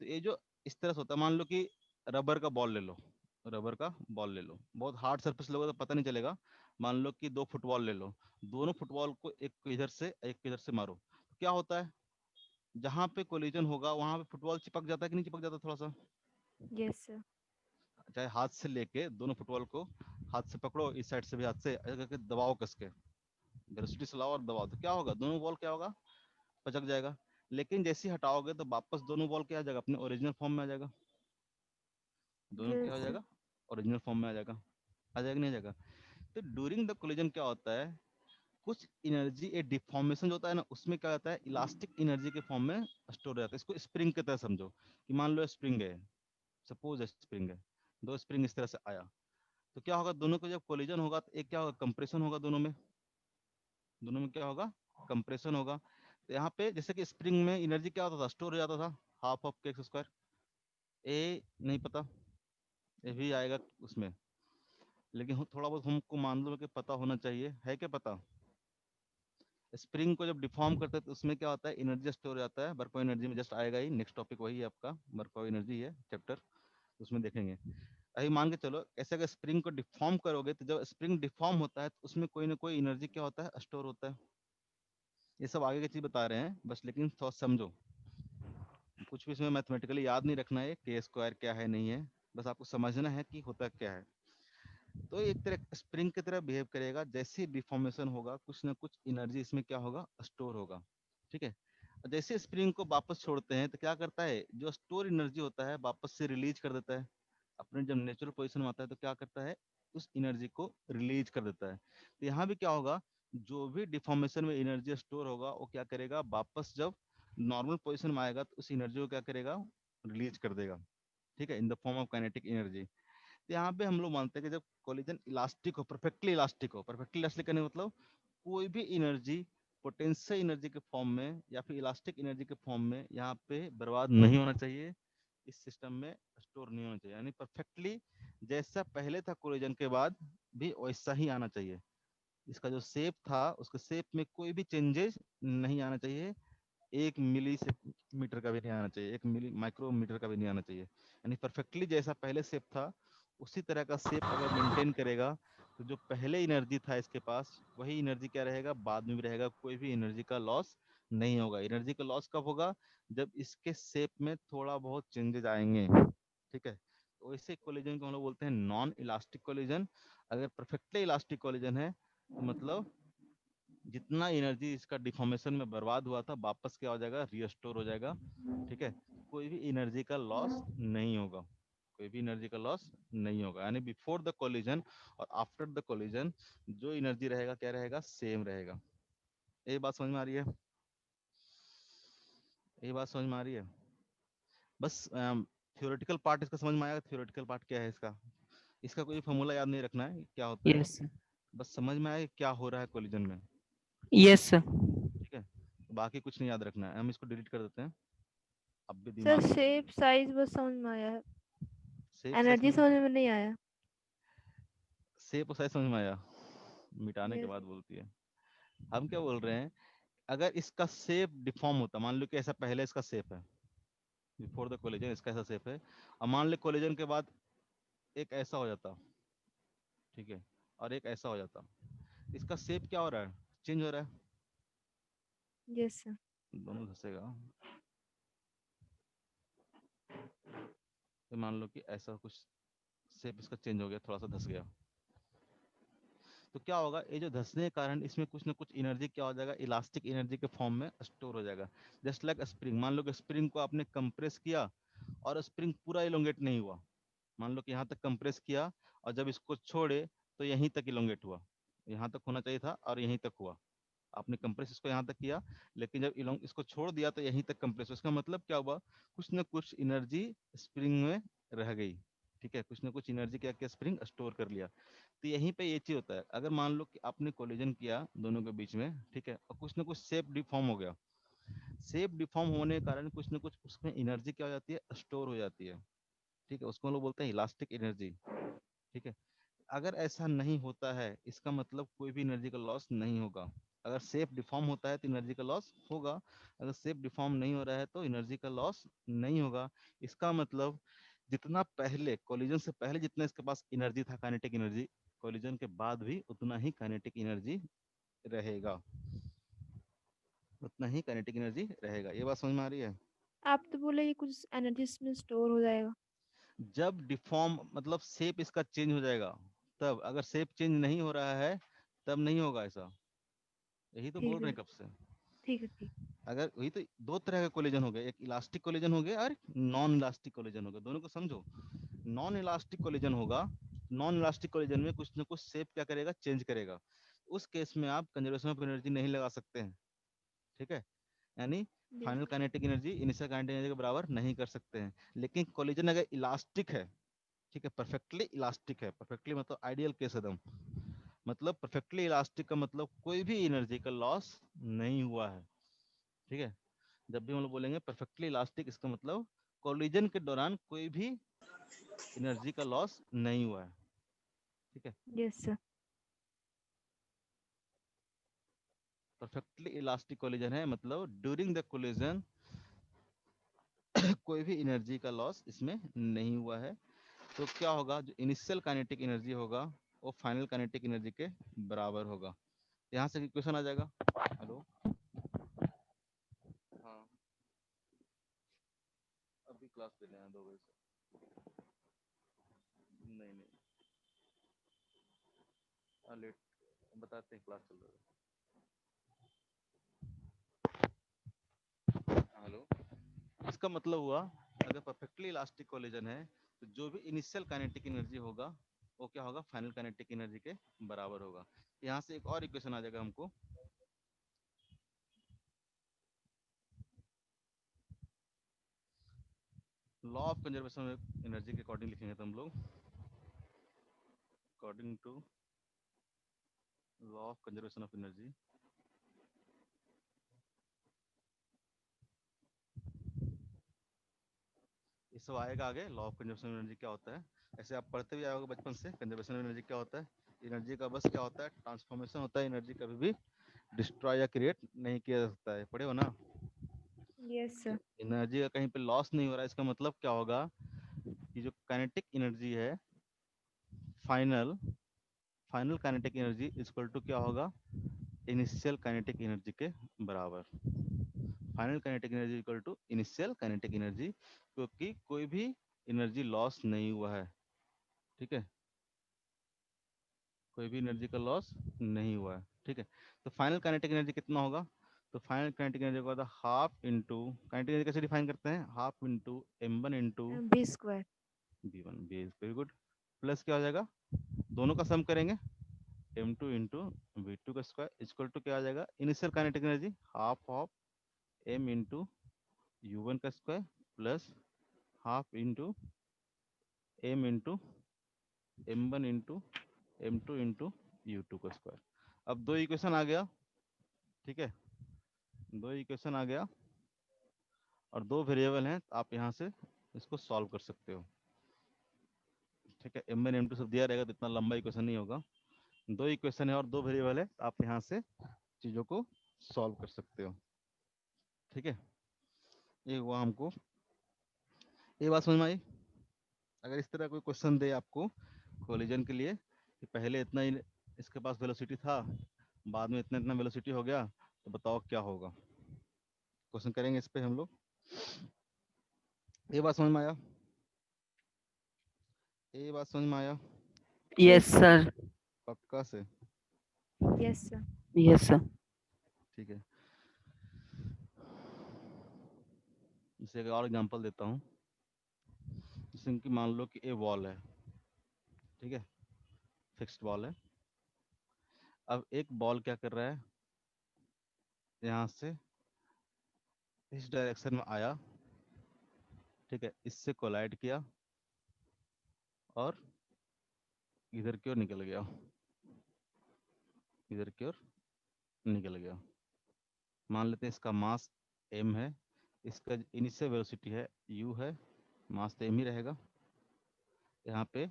Speaker 1: तो ये जो इस तरह से होता है, मान लो कि रबर का बॉल ले लो, रबर का बॉल ले लो, बहुत हार्ड सरफेस लोगे तो पता नहीं चलेगा। मान लो कि दो फुटबॉल ले लो, दोनों फुटबॉल को एक को इधर से एक को इधर से मारो, तो क्या होता है, जहां पे कोलिजन होगा वहां पे फुटबॉल चिपक जाता है कि नहीं चिपक जाता थोड़ा सा।
Speaker 3: Yes, sir.
Speaker 1: चाहे हाथ से लेके दोनों फुटबॉल को हाथ से पकड़ो, इस साइड से भी हाथ से ऐसे करके दबाओ कस के, वेलोसिटी से लाओ और दबाओ, तो क्या होगा, दोनों बॉल क्या होगा, पचक जाएगा। लेकिन जैसे ही हटाओगे तो वापस दोनों बॉल क्या आ जाएगा, अपने ओरिजिनल फॉर्म में आ जाएगा, दोनों क्या
Speaker 3: Yes,
Speaker 1: हो
Speaker 3: sir.
Speaker 1: जाएगा, ओरिजिनल फॉर्म में आ जाएगा नहीं आ जाएगा। तो ड्यूरिंग द कोलिजन क्या होता है, कुछ एनर्जी ए डिफॉर्मेशन जो होता है ना, उसमें क्या होता है, इलास्टिक एनर्जी के फॉर्म में स्टोर हो जाता है। इसको स्प्रिंग की तरह समझो, कि मान लो स्प्रिंग है, सपोज स्प्रिंग है, दो स्प्रिंग इस तरह से आया, तो क्या होगा, दोनों को जब कोलिजन होगा तो एक क्या होगा, कंप्रेशन होगा, दोनों में क्या होगा, कंप्रेशन होगा। तो यहाँ पे जैसे कि स्प्रिंग में एनर्जी क्या होता था, स्टोर हो जाता था, हाफ ऑफ के एक्स स्क्वायर, ए नहीं पता, ये भी आएगा उसमें, लेकिन थोड़ा बहुत हमको मान लो कि पता होना चाहिए, है क्या पता। स्प्रिंग को जब डिफॉर्म करते हैं तो उसमें क्या होता है, एनर्जी स्टोर हो जाता है, वर्क एनर्जी में जस्ट आएगा ही, नेक्स्ट टॉपिक वही है आपका, वर्क एनर्जी है चैप्टर, उसमें देखेंगे। अभी मान के चलो ऐसे अगर स्प्रिंग को डिफॉर्म करोगे तो जब स्प्रिंग डिफॉर्म होता है तो उसमें कोई ना कोई एनर्जी क्या होता है, स्टोर होता है। ये सब आगे की चीज बता रहे हैं बस, लेकिन थोड़ा समझो, कुछ भी इसमें मैथमेटिकली याद नहीं रखना है, के स्क्वायर क्या है नहीं है, बस आपको समझना है कि होता क्या है। तो एक तरह स्प्रिंग की तरह बिहेव करेगा, जैसे डिफॉर्मेशन होगा कुछ ना कुछ एनर्जी इसमें क्या होगा, स्टोर होगा। ठीक है, जैसे स्प्रिंग को वापस छोड़ते हैं तो क्या करता है, जो स्टोर एनर्जी होता है वापस से रिलीज कर देता है, अपने जब नेचुरल पोजीशन में आता है तो क्या करता है, उस एनर्जी को रिलीज कर देता है। तो यहाँ भी क्या होगा, जो भी डिफॉर्मेशन में एनर्जी स्टोर होगा वो क्या करेगा, वापस जब नॉर्मल पोजीशन में आएगा तो उस एनर्जी को क्या करेगा, रिलीज कर देगा। ठीक है, in the form of kinetic energy. तो यहाँ पे हम लोग मानते हैं कि जब कोलिजन इलास्टिक हो, परफेक्टली इलास्टिक हो, परफेक्टली इलास्टिक करने का मतलब कोई भी एनर्जी पोटेंशियल एनर्जी के फॉर्म में या फिर इलास्टिक एनर्जी के फॉर्म में यहाँ पे बर्बाद नहीं होना चाहिए, इस सिस्टम में स्टोर नहीं होना चाहिए, यानी परफेक्टली जैसा पहले था कोलिजन के बाद भी वैसा ही आना चाहिए। इसका जो शेप था उसके शेप में कोई भी चेंजेस नहीं आना चाहिए, 1 मिली मीटर का भी नहीं आना चाहिए, 1 मिली माइक्रोमीटर का भी नहीं आना चाहिए, यानी परफेक्टली जैसा पहले शेप था उसी तरह का शेप अगर मेंटेन करेगा तो जो पहले एनर्जी था इसके पास वही एनर्जी क्या रहेगा, बाद में भी रहेगा, कोई भी एनर्जी का लॉस नहीं होगा। एनर्जी का लॉस कब होगा, जब इसके शेप में थोड़ा बहुत चेंजेस आएंगे। ठीक है, तो इसे कोलिजन को हम लोग बोलते हैं नॉन इलास्टिक कोलिजन। अगर परफेक्टली इलास्टिक कोलिजन है तो मतलब जितना एनर्जी इसका डिफॉर्मेशन में बर्बाद हुआ था वापस क्या हो जाएगा, रीस्टोर हो जाएगा। ठीक है, कोई भी एनर्जी का लॉस नहीं होगा, कोई भी एनर्जी का लॉस नहीं होगा, यानी बिफोर द कोलिजन और आफ्टर द कोलिजन जो एनर्जी रहेगा क्या रहेगा, सेम रहेगा। ये बात समझ में आ रही है, ये बात समझ में आ रही है। बस थ्योरेटिकल पार्ट इसका समझ में आया, थ्योरेटिकल पार्ट क्या है इसका, इसका कोई फॉर्मूला याद नहीं रखना है क्या होता है,
Speaker 2: Yes, sir.
Speaker 1: बस समझ में आया कि क्या हो रहा है कोलिजन में।
Speaker 2: Yes, sir.
Speaker 1: ठीक है, बाकी कुछ नहीं याद रखना है, हम इसको डिलीट कर देते हैं, अब भी
Speaker 3: सर
Speaker 1: दिमाग में
Speaker 3: शेप साइज बस समझ में आया है,
Speaker 1: सेफ साइज
Speaker 3: एनर्जी समझ में नहीं आया।
Speaker 1: सेफ और साइज समझ में आया, मिटाने के
Speaker 3: यस।
Speaker 1: बाद बोलती है। हम क्या बोल रहे हैं, अगर इसका शेप डिफॉर्म होता, मान लो कि ऐसा पहले इसका शेप है, बिफोर द कोलिजन इसका ऐसा शेप है, और मान लो कोलिजन के बाद एक ऐसा हो जाता, ठीक है, और एक ऐसा हो जाता, इसका शेप क्या हो रहा है, चेंज हो रहा है,
Speaker 3: यस सर।
Speaker 1: दोनों धसेगा। तो मान लो कि ऐसा कुछ शेप इसका चेंज हो गया, थोड़ा सा धस गया, तो क्या होगा, ये जो धसने के कारण इसमें कुछ ना कुछ एनर्जी क्या हो जाएगा, इलास्टिक एनर्जी के फॉर्म में स्टोर हो जाएगा। जस्ट लाइक स्प्रिंग, मान लो कि स्प्रिंग को आपने कंप्रेस किया और स्प्रिंग पूरा इलोंगेट नहीं हुआ, मान लो कि यहाँ तक कंप्रेस किया और जब इसको छोड़े तो यहीं तक इलोंगेट हुआ, यहाँ तक होना चाहिए था और यहीं तक हुआ, आपने कंप्रेस इसको यहाँ तक किया, लेकिन जब इसको छोड़ दिया तो यहीं तक कंप्रेस हुआ, इसका मतलब क्या हुआ, कुछ ना कुछ एनर्जी स्प्रिंग में रह गई। ठीक है, कुछ ना कुछ एनर्जी क्या क्या स्प्रिंग स्टोर कर लिया। तो यहीं पे ये चीज होता है, अगर मान लो कि आपने कोलिजन किया दोनों के बीच में, ठीक है, और कुछ ना कुछ शेप डिफॉर्म हो गया, शेप डिफॉर्म होने के कारण कुछ ना कुछ उसमें एनर्जी क्या हो जाती है, स्टोर हो जाती है। ठीक है, उसको हम लोग बोलते हैं इलास्टिक एनर्जी। ठीक है, अगर ऐसा नहीं होता है इसका मतलब कोई भी एनर्जी का लॉस नहीं होगा। अगर शेप डिफॉर्म होता है तो एनर्जी का लॉस होगा, अगर शेप डिफॉर्म नहीं हो रहा है तो एनर्जी का लॉस नहीं होगा। इसका मतलब जितना पहले कोलिजन से पहले जितना इसके पास एनर्जी था काइनेटिक एनर्जी, कोलिजन के बाद भी उतना ही काइनेटिक एनर्जी रहेगा, उतना ही काइनेटिक एनर्जी रहेगा। ये बात समझ में आ रही है?
Speaker 3: आप तो बोले ये कुछ एनर्जी इसमें स्टोर हो जाएगा।
Speaker 1: जब डिफॉर्म मतलब शेप इसका चेंज हो जाएगा तब, अगर शेप चेंज नहीं हो रहा है तब नहीं होगा ऐसा। यही तो बोल
Speaker 3: ठीक
Speaker 1: रहे
Speaker 3: है,
Speaker 1: हैं कब से।
Speaker 3: ठीक है, ठीक।
Speaker 1: अगर वही तो दो तरह का कोलिजन हो गया, एक इलास्टिक कोलिजन हो गया और नॉन इलास्टिक कोलिजन हो गया। दोनों को समझो। नॉन इलास्टिक कोलिजन होगा, नॉन इलास्टिक कोलिजन में कुछ ना कुछ शेप क्या करेगा, चेंज करेगा। उस केस में आप कंजर्वेशन ऑफ एनर्जी नहीं लगा सकते हैं, ठीक है। यानी
Speaker 3: yes.
Speaker 1: Final kinetic energy initial kinetic energy के बराबर नहीं कर सकते हैं। लेकिन कोलिजन अगर इलास्टिक है, ठीक है, परफेक्टली इलास्टिक है, परफेक्टली मतलब आइडियल केस एकदम, मतलब परफेक्टली इलास्टिक का मतलब कोई भी एनर्जी का लॉस नहीं हुआ है, ठीक है। जब भी हम लोग बोलेंगे परफेक्टली इलास्टिक, इसका मतलब कोलिजन के दौरान कोई भी एनर्जी का लॉस नहीं हुआ है, ठीक है।
Speaker 3: Yes sir.
Speaker 1: Perfectly elastic collision है मतलब ड्यूरिंग द कोलिजन कोई भी एनर्जी का लॉस इसमें नहीं हुआ है। तो क्या होगा, जो इनिशियल काइनेटिक एनर्जी होगा वो फाइनल काइनेटिक एनर्जी के बराबर होगा। यहाँ से क्वेश्चन आ जाएगा। हेलो, हाँ अभी क्लास ले लेना 2 बजे से। नहीं नहीं, लेट बताते हैं, क्लास चल रहा है। हेलो, इसका मतलब हुआ अगर परफेक्टली इलास्टिक कोलिजन है तो जो भी इनिशियल काइनेटिक एनर्जी होगा वो क्या होगा, फाइनल काइनेटिक एनर्जी के बराबर होगा। यहाँ से एक और इक्वेशन आ जाएगा हमको, law of conservation of energy के अकॉर्डिंग लिखेंगे तो हम लोग, according to law of conservation of energy, ये सब आएगा आगे। Law of conservation of energy क्या होता है, ऐसे आप पढ़ते भी आओगे बचपन से। कंजर्वेशन ऑफ एनर्जी क्या होता है, एनर्जी का बस क्या होता है, ट्रांसफॉर्मेशन होता है। एनर्जी कभी भी डिस्ट्रॉय या क्रिएट नहीं किया जा सकता है, पढ़े हो ना।
Speaker 3: Yes sir.
Speaker 1: एनर्जी का कहीं पे लॉस नहीं हो रहा है, इसका मतलब क्या होगा कि जो काइनेटिक एनर्जी है final, final kinetic energy equal to क्या होगा, इनिशियल काइनेटिक एनर्जी के बराबर। Final kinetic energy equal to initial kinetic energy, क्योंकि कोई भी एनर्जी लॉस नहीं हुआ है, ठीक है, कोई भी एनर्जी का लॉस नहीं हुआ है, ठीक है। तो फाइनल काइनेटिक एनर्जी कितना होगा, तो फाइनल काइनेटिक एनर्जी का होता है हाफ इंटू, काइनेटिक एनर्जी कैसे डिफाइन करते हैं, half into m1 into
Speaker 3: B square.
Speaker 1: b1, very good. Plus क्या हो जाएगा, दोनों का सम करेंगे, m2 इंटू v2 का स्क्वायर इक्वल टू क्या आ जाएगा, initial kinetic energy half of m into u1 का square plus half into m into m1 into m2 into u2 का स्क्वायर। अब दो इक्वेशन आ गया, ठीक है, दो इक्वेशन आ गया और दो वेरिएबल हैं, तो आप यहाँ से इसको सॉल्व कर सकते हो, ठीक है। m1 m2 सब दिया रहेगा तो इतना लंबा इक्वेशन नहीं होगा। दो इक्वेशन है और दो वेरिएबल है, तो आप यहाँ से चीज़ों को सॉल्व कर सकते हो, ठीक है। ये हुआ हमको, ये बात समझ में आई। अगर इस तरह कोई क्वेश्चन दे आपको कोलिजन के लिए कि पहले इतना ही इसके पास वेलोसिटी था, बाद में इतना इतना वेलोसिटी हो गया, तो बताओ क्या होगा। क्वेश्चन करेंगे इस पे हम लोग। ये बात समझ में आया, ये बात समझ में आया,
Speaker 2: यस सर।
Speaker 1: पक्का से,
Speaker 3: यस सर।
Speaker 2: Yes sir.
Speaker 1: ठीक है। जैसे एक और एग्जांपल देता हूँ, जैसे कि मान लो कि ये वॉल है, ठीक है, फिक्स्ड वॉल है। अब एक बॉल क्या कर रहा है, यहाँ से इस डायरेक्शन में आया, ठीक है, इससे कोलाइड किया और इधर की ओर निकल गया, इधर की ओर निकल गया। मान लेते हैं इसका मास m है, इसका इनिशियल वेलोसिटी है u है, मास तो m ही रहेगा। यहाँ पे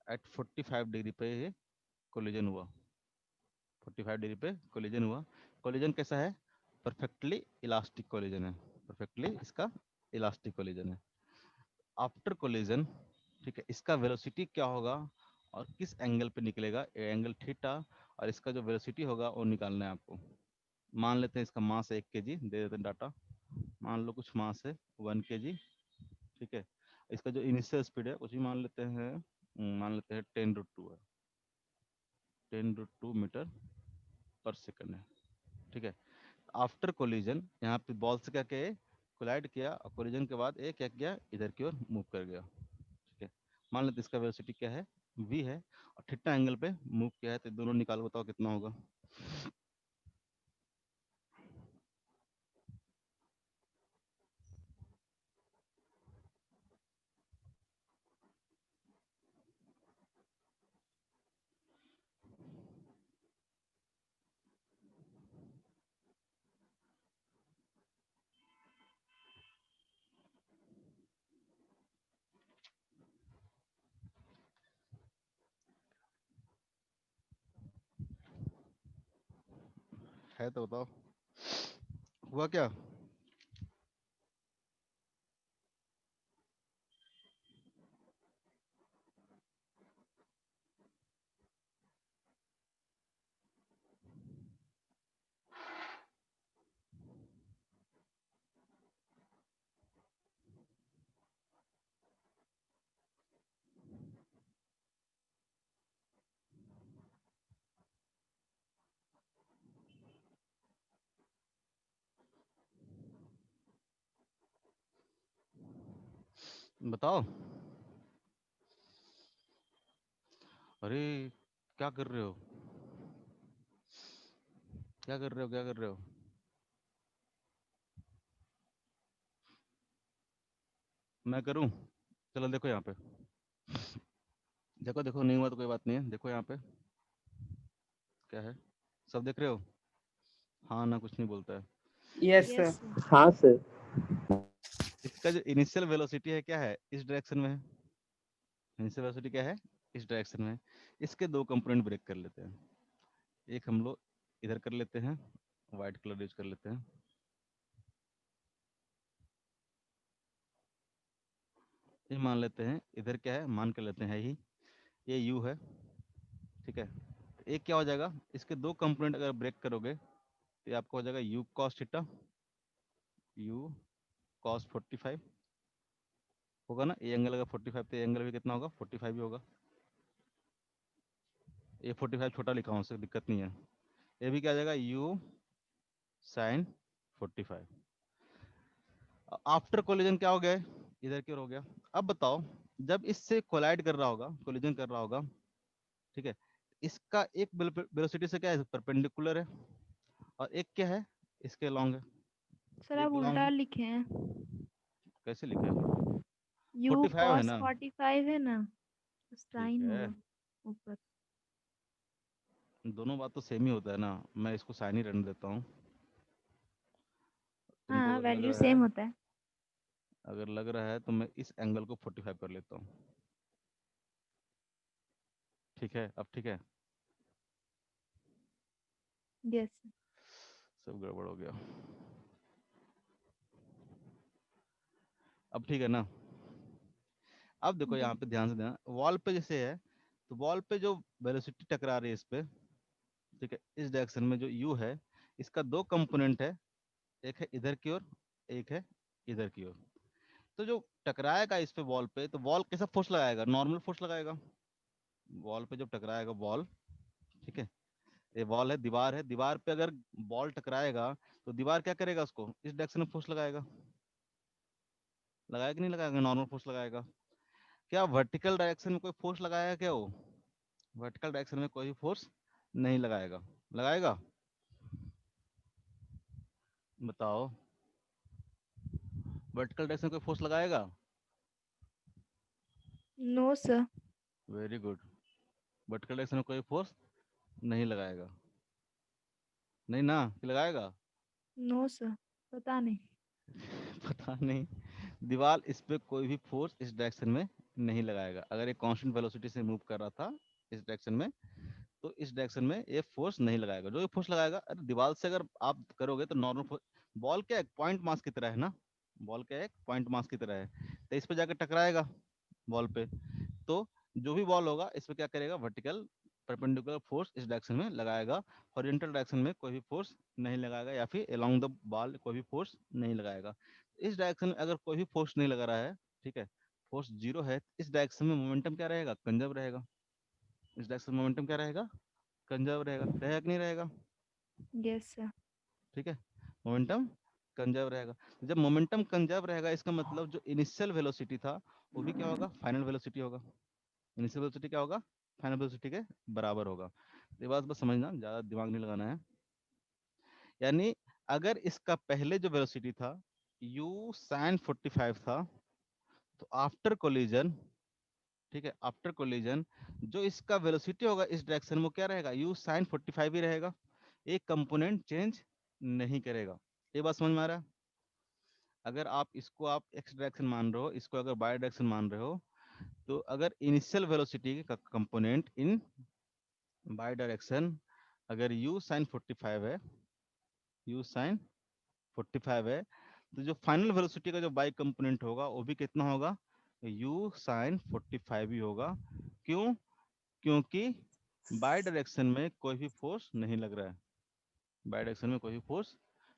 Speaker 1: एट 45 डिग्री पे ये कोलिजन हुआ, 45 डिग्री पे कोलिजन हुआ। कोलिजन कैसा है? परफेक्टली इलास्टिक कोलिजन है, परफेक्टली इसका इलास्टिक कोलिजन है। आफ्टर कोलिजन, ठीक है, इसका वेलोसिटी क्या होगा और किस एंगल पे निकलेगा? एंगल थीटा, और इसका जो वेलोसिटी होगा वो निकालना है आपको। मान लेते हैं इसका मास है 1 kg, दे देते हैं डाटा। मान लो कुछ मास है 1 kg, ठीक है। इसका जो इनिशियल स्पीड है उसी मान लेते हैं, मान लेते हैं 10√2 है, 10√2 मीटर पर सेकंड है, ठीक है। आफ्टर कोलिजन यहाँ पे बॉल से क्या किया, कोलाइड किया, और कोलिजन के बाद ये क्या किया, इधर की ओर मूव कर गया, ठीक है। मान लेते इसका वेलोसिटी क्या है, v है, और थीटा एंगल पे मूव किया है, तो दोनों निकाल, बताओ कितना होगा। है तो बताओ, हुआ क्या? बताओ। अरे क्या कर रहे हो, क्या कर रहे हो, क्या कर रहे हो? मैं करूं? चलो देखो यहाँ पे, देखो देखो, नहीं हुआ तो कोई बात नहीं है, देखो यहाँ पे क्या है, सब देख रहे हो? हाँ ना, कुछ नहीं बोलता है।
Speaker 2: Yes
Speaker 3: Yes,
Speaker 2: sir.
Speaker 3: sir.
Speaker 4: हाँ सर।
Speaker 1: इसका जो इनिशियल वेलोसिटी है क्या है, इस डायरेक्शन में है। इनिशियल वेलोसिटी क्या है, इस डायरेक्शन में है। इसके दो कंपोनेंट ब्रेक कर लेते हैं, एक हम लोग इधर कर लेते हैं, व्हाइट कलर यूज कर लेते हैं। ये मान लेते हैं इधर क्या है, मान कर लेते हैं ही, ये यू है, ठीक है। तो एक क्या हो जाएगा, इसके दो कंपोनेंट अगर ब्रेक करोगे तो ये आपको हो जाएगा you cos theta, you cos 45 होगा ना। ये एंगल अगर 45, तो ये एंगल भी कितना होगा, 45 भी होगा। ये 45 छोटा लिखा हूँ, उससे दिक्कत नहीं है। ये भी क्या आ जाएगा, यू साइन 45। आफ्टर कोलिजन क्या हो गया है, इधर की ओर हो गया। अब बताओ, जब इससे कोलाइड कर रहा होगा, कोलिजन कर रहा होगा, ठीक है, इसका एक वेलोसिटी से क्या है, परपेंडिकुलर है, और एक क्या है, इसके लॉन्ग है।
Speaker 3: सर
Speaker 1: एक
Speaker 3: आप
Speaker 1: लॉन्ग
Speaker 3: उल्टा
Speaker 1: है,
Speaker 3: लिखे हैं।
Speaker 1: कैसे लिखे?
Speaker 3: U
Speaker 1: 45 है
Speaker 3: cos
Speaker 1: ना,
Speaker 3: 45 है ना,
Speaker 1: ठीक
Speaker 3: साइन
Speaker 1: है।
Speaker 3: होगा ऊपर।
Speaker 1: दोनों बात तो सेम ही होता है ना, मैं इसको साइन ही रहने देता हूँ। तुमको
Speaker 3: हाँ,
Speaker 1: अगर लग
Speaker 3: वैल्यू
Speaker 1: रहा है,
Speaker 3: सेम होता है।
Speaker 1: अगर लग रहा है तो मैं इस एंगल को 45 कर लेता हूँ, ठीक है। अब ठीक है,
Speaker 3: यस।
Speaker 1: सब गड़बड़ हो गया। अब ठीक है ना। अब देखो यहाँ पे ध्यान से देना, वॉल पे जैसे है, तो वॉल पे जो वेलोसिटी टकरा रही है इस पे, ठीक है, इस डायरेक्शन में जो यू है, इसका दो कंपोनेंट है, एक है इधर की ओर, एक है इधर की ओर। तो जो टकराएगा इस पे वॉल पे, तो वॉल कैसा फोर्स लगाएगा, नॉर्मल फोर्स लगाएगा। वॉल पे जब टकराएगा बॉल, ठीक है, ये वॉल है, दीवार है, दीवार पे अगर बॉल टकराएगा तो दीवार क्या करेगा, उसको इस डायरेक्शन में फोर्स लगाएगा, लगाएगा कि नहीं लगाएगा, नॉर्मल फोर्स लगाएगा। क्या वर्टिकल डायरेक्शन में कोई फोर्स लगाएगा क्या वो? वर्टिकल डायरेक्शन में कोई फोर्स नहीं लगाएगा, लगाएगा? बताओ, वर्टिकल डायरेक्शन में कोई फोर्स लगाएगा?
Speaker 3: No sir.
Speaker 1: Very good, vertical direction में कोई फोर्स नहीं लगाएगा, नहीं ना, कि लगाएगा?
Speaker 3: नो सर, पता नहीं।
Speaker 1: पता नहीं। दीवार इस पे कोई भी फोर्स इस डायरेक्शन में नहीं लगाएगा। अगर ये कांस्टेंट वेलोसिटी से मूव कर रहा था इस डायरेक्शन में, तो इस डायरेक्शन में ये फोर्स नहीं लगाएगा। जो ये फोर्स लगाएगा, अरे दीवार से अगर आप करोगे तो नॉर्मल, बॉल क्या है, पॉइंट मास की तरह है ना, बॉल क्या है, पॉइंट मास की तरह है, तो इस पे जाकर टकराएगा बॉल पे। तो जो भी बॉल होगा इस पे क्या करेगा, वर्टिकल परपेंडिकुलर फोर्स इस डायरेक्शन में लगाएगा, हॉरिजॉन्टल डायरेक्शन में कोई भी फोर्स नहीं लगाएगा, या फिर अलोंग द बॉल कोई भी फोर्स नहीं लगाएगा। इस डायरेक्शन में अगर कोई भी फोर्स नहीं लगा रहा है, ठीक है, फोर्स जीरो है, इस डायरेक्शन में मोमेंटम क्या रहेगा, कंजर्व रहेगा। इस डायरेक्शन में मोमेंटम क्या रहेगा, कंजर्व रहेगा। रहेगा कि नहीं रहेगा?
Speaker 3: Yes, sir.
Speaker 1: ठीक है, मोमेंटम कंजर्व रहेगा। तो जब मोमेंटम कंजर्व रहेगा, इसका मतलब जो इनिशियल वेलोसिटी था वो भी क्या होगा, फाइनल वेलोसिटी होगा। इनिशियल वेलोसिटी क्या होगा, फाइनल वेलोसिटी के बराबर होगा। तो ये बात बस समझना, ज्यादा दिमाग नहीं लगाना है। यानी अगर इसका पहले जो वेलोसिटी था u sin 45 था, तो आफ्टर कोलिजन, ठीक है, आफ्टर कोलिजन जो इसका वेलोसिटी होगा इस डायरेक्शन में क्या रहेगा, u sin 45 ही रहेगा। एक कंपोनेंट चेंज नहीं करेगा। ये बात समझ में आ रहा है? अगर आप इसको आप एक्स डायरेक्शन मान रहे हो, इसको अगर बाय डायरेक्शन मान रहे हो, तो अगर इनिशियल वेलोसिटी का कंपोनेंट इन बाय डायरेक्शन अगर u sin 45 है, u sin 45 है, तो जो फाइनल वेलोसिटी का जो बाई कंपोनेंट होगा वो भी कितना होगा, u sin 45 ही होगा। क्यों? क्योंकि बाई डायरेक्शन में कोई भी फोर्स नहीं लग रहा है, बाई डायरेक्शन में कोई भी फोर्स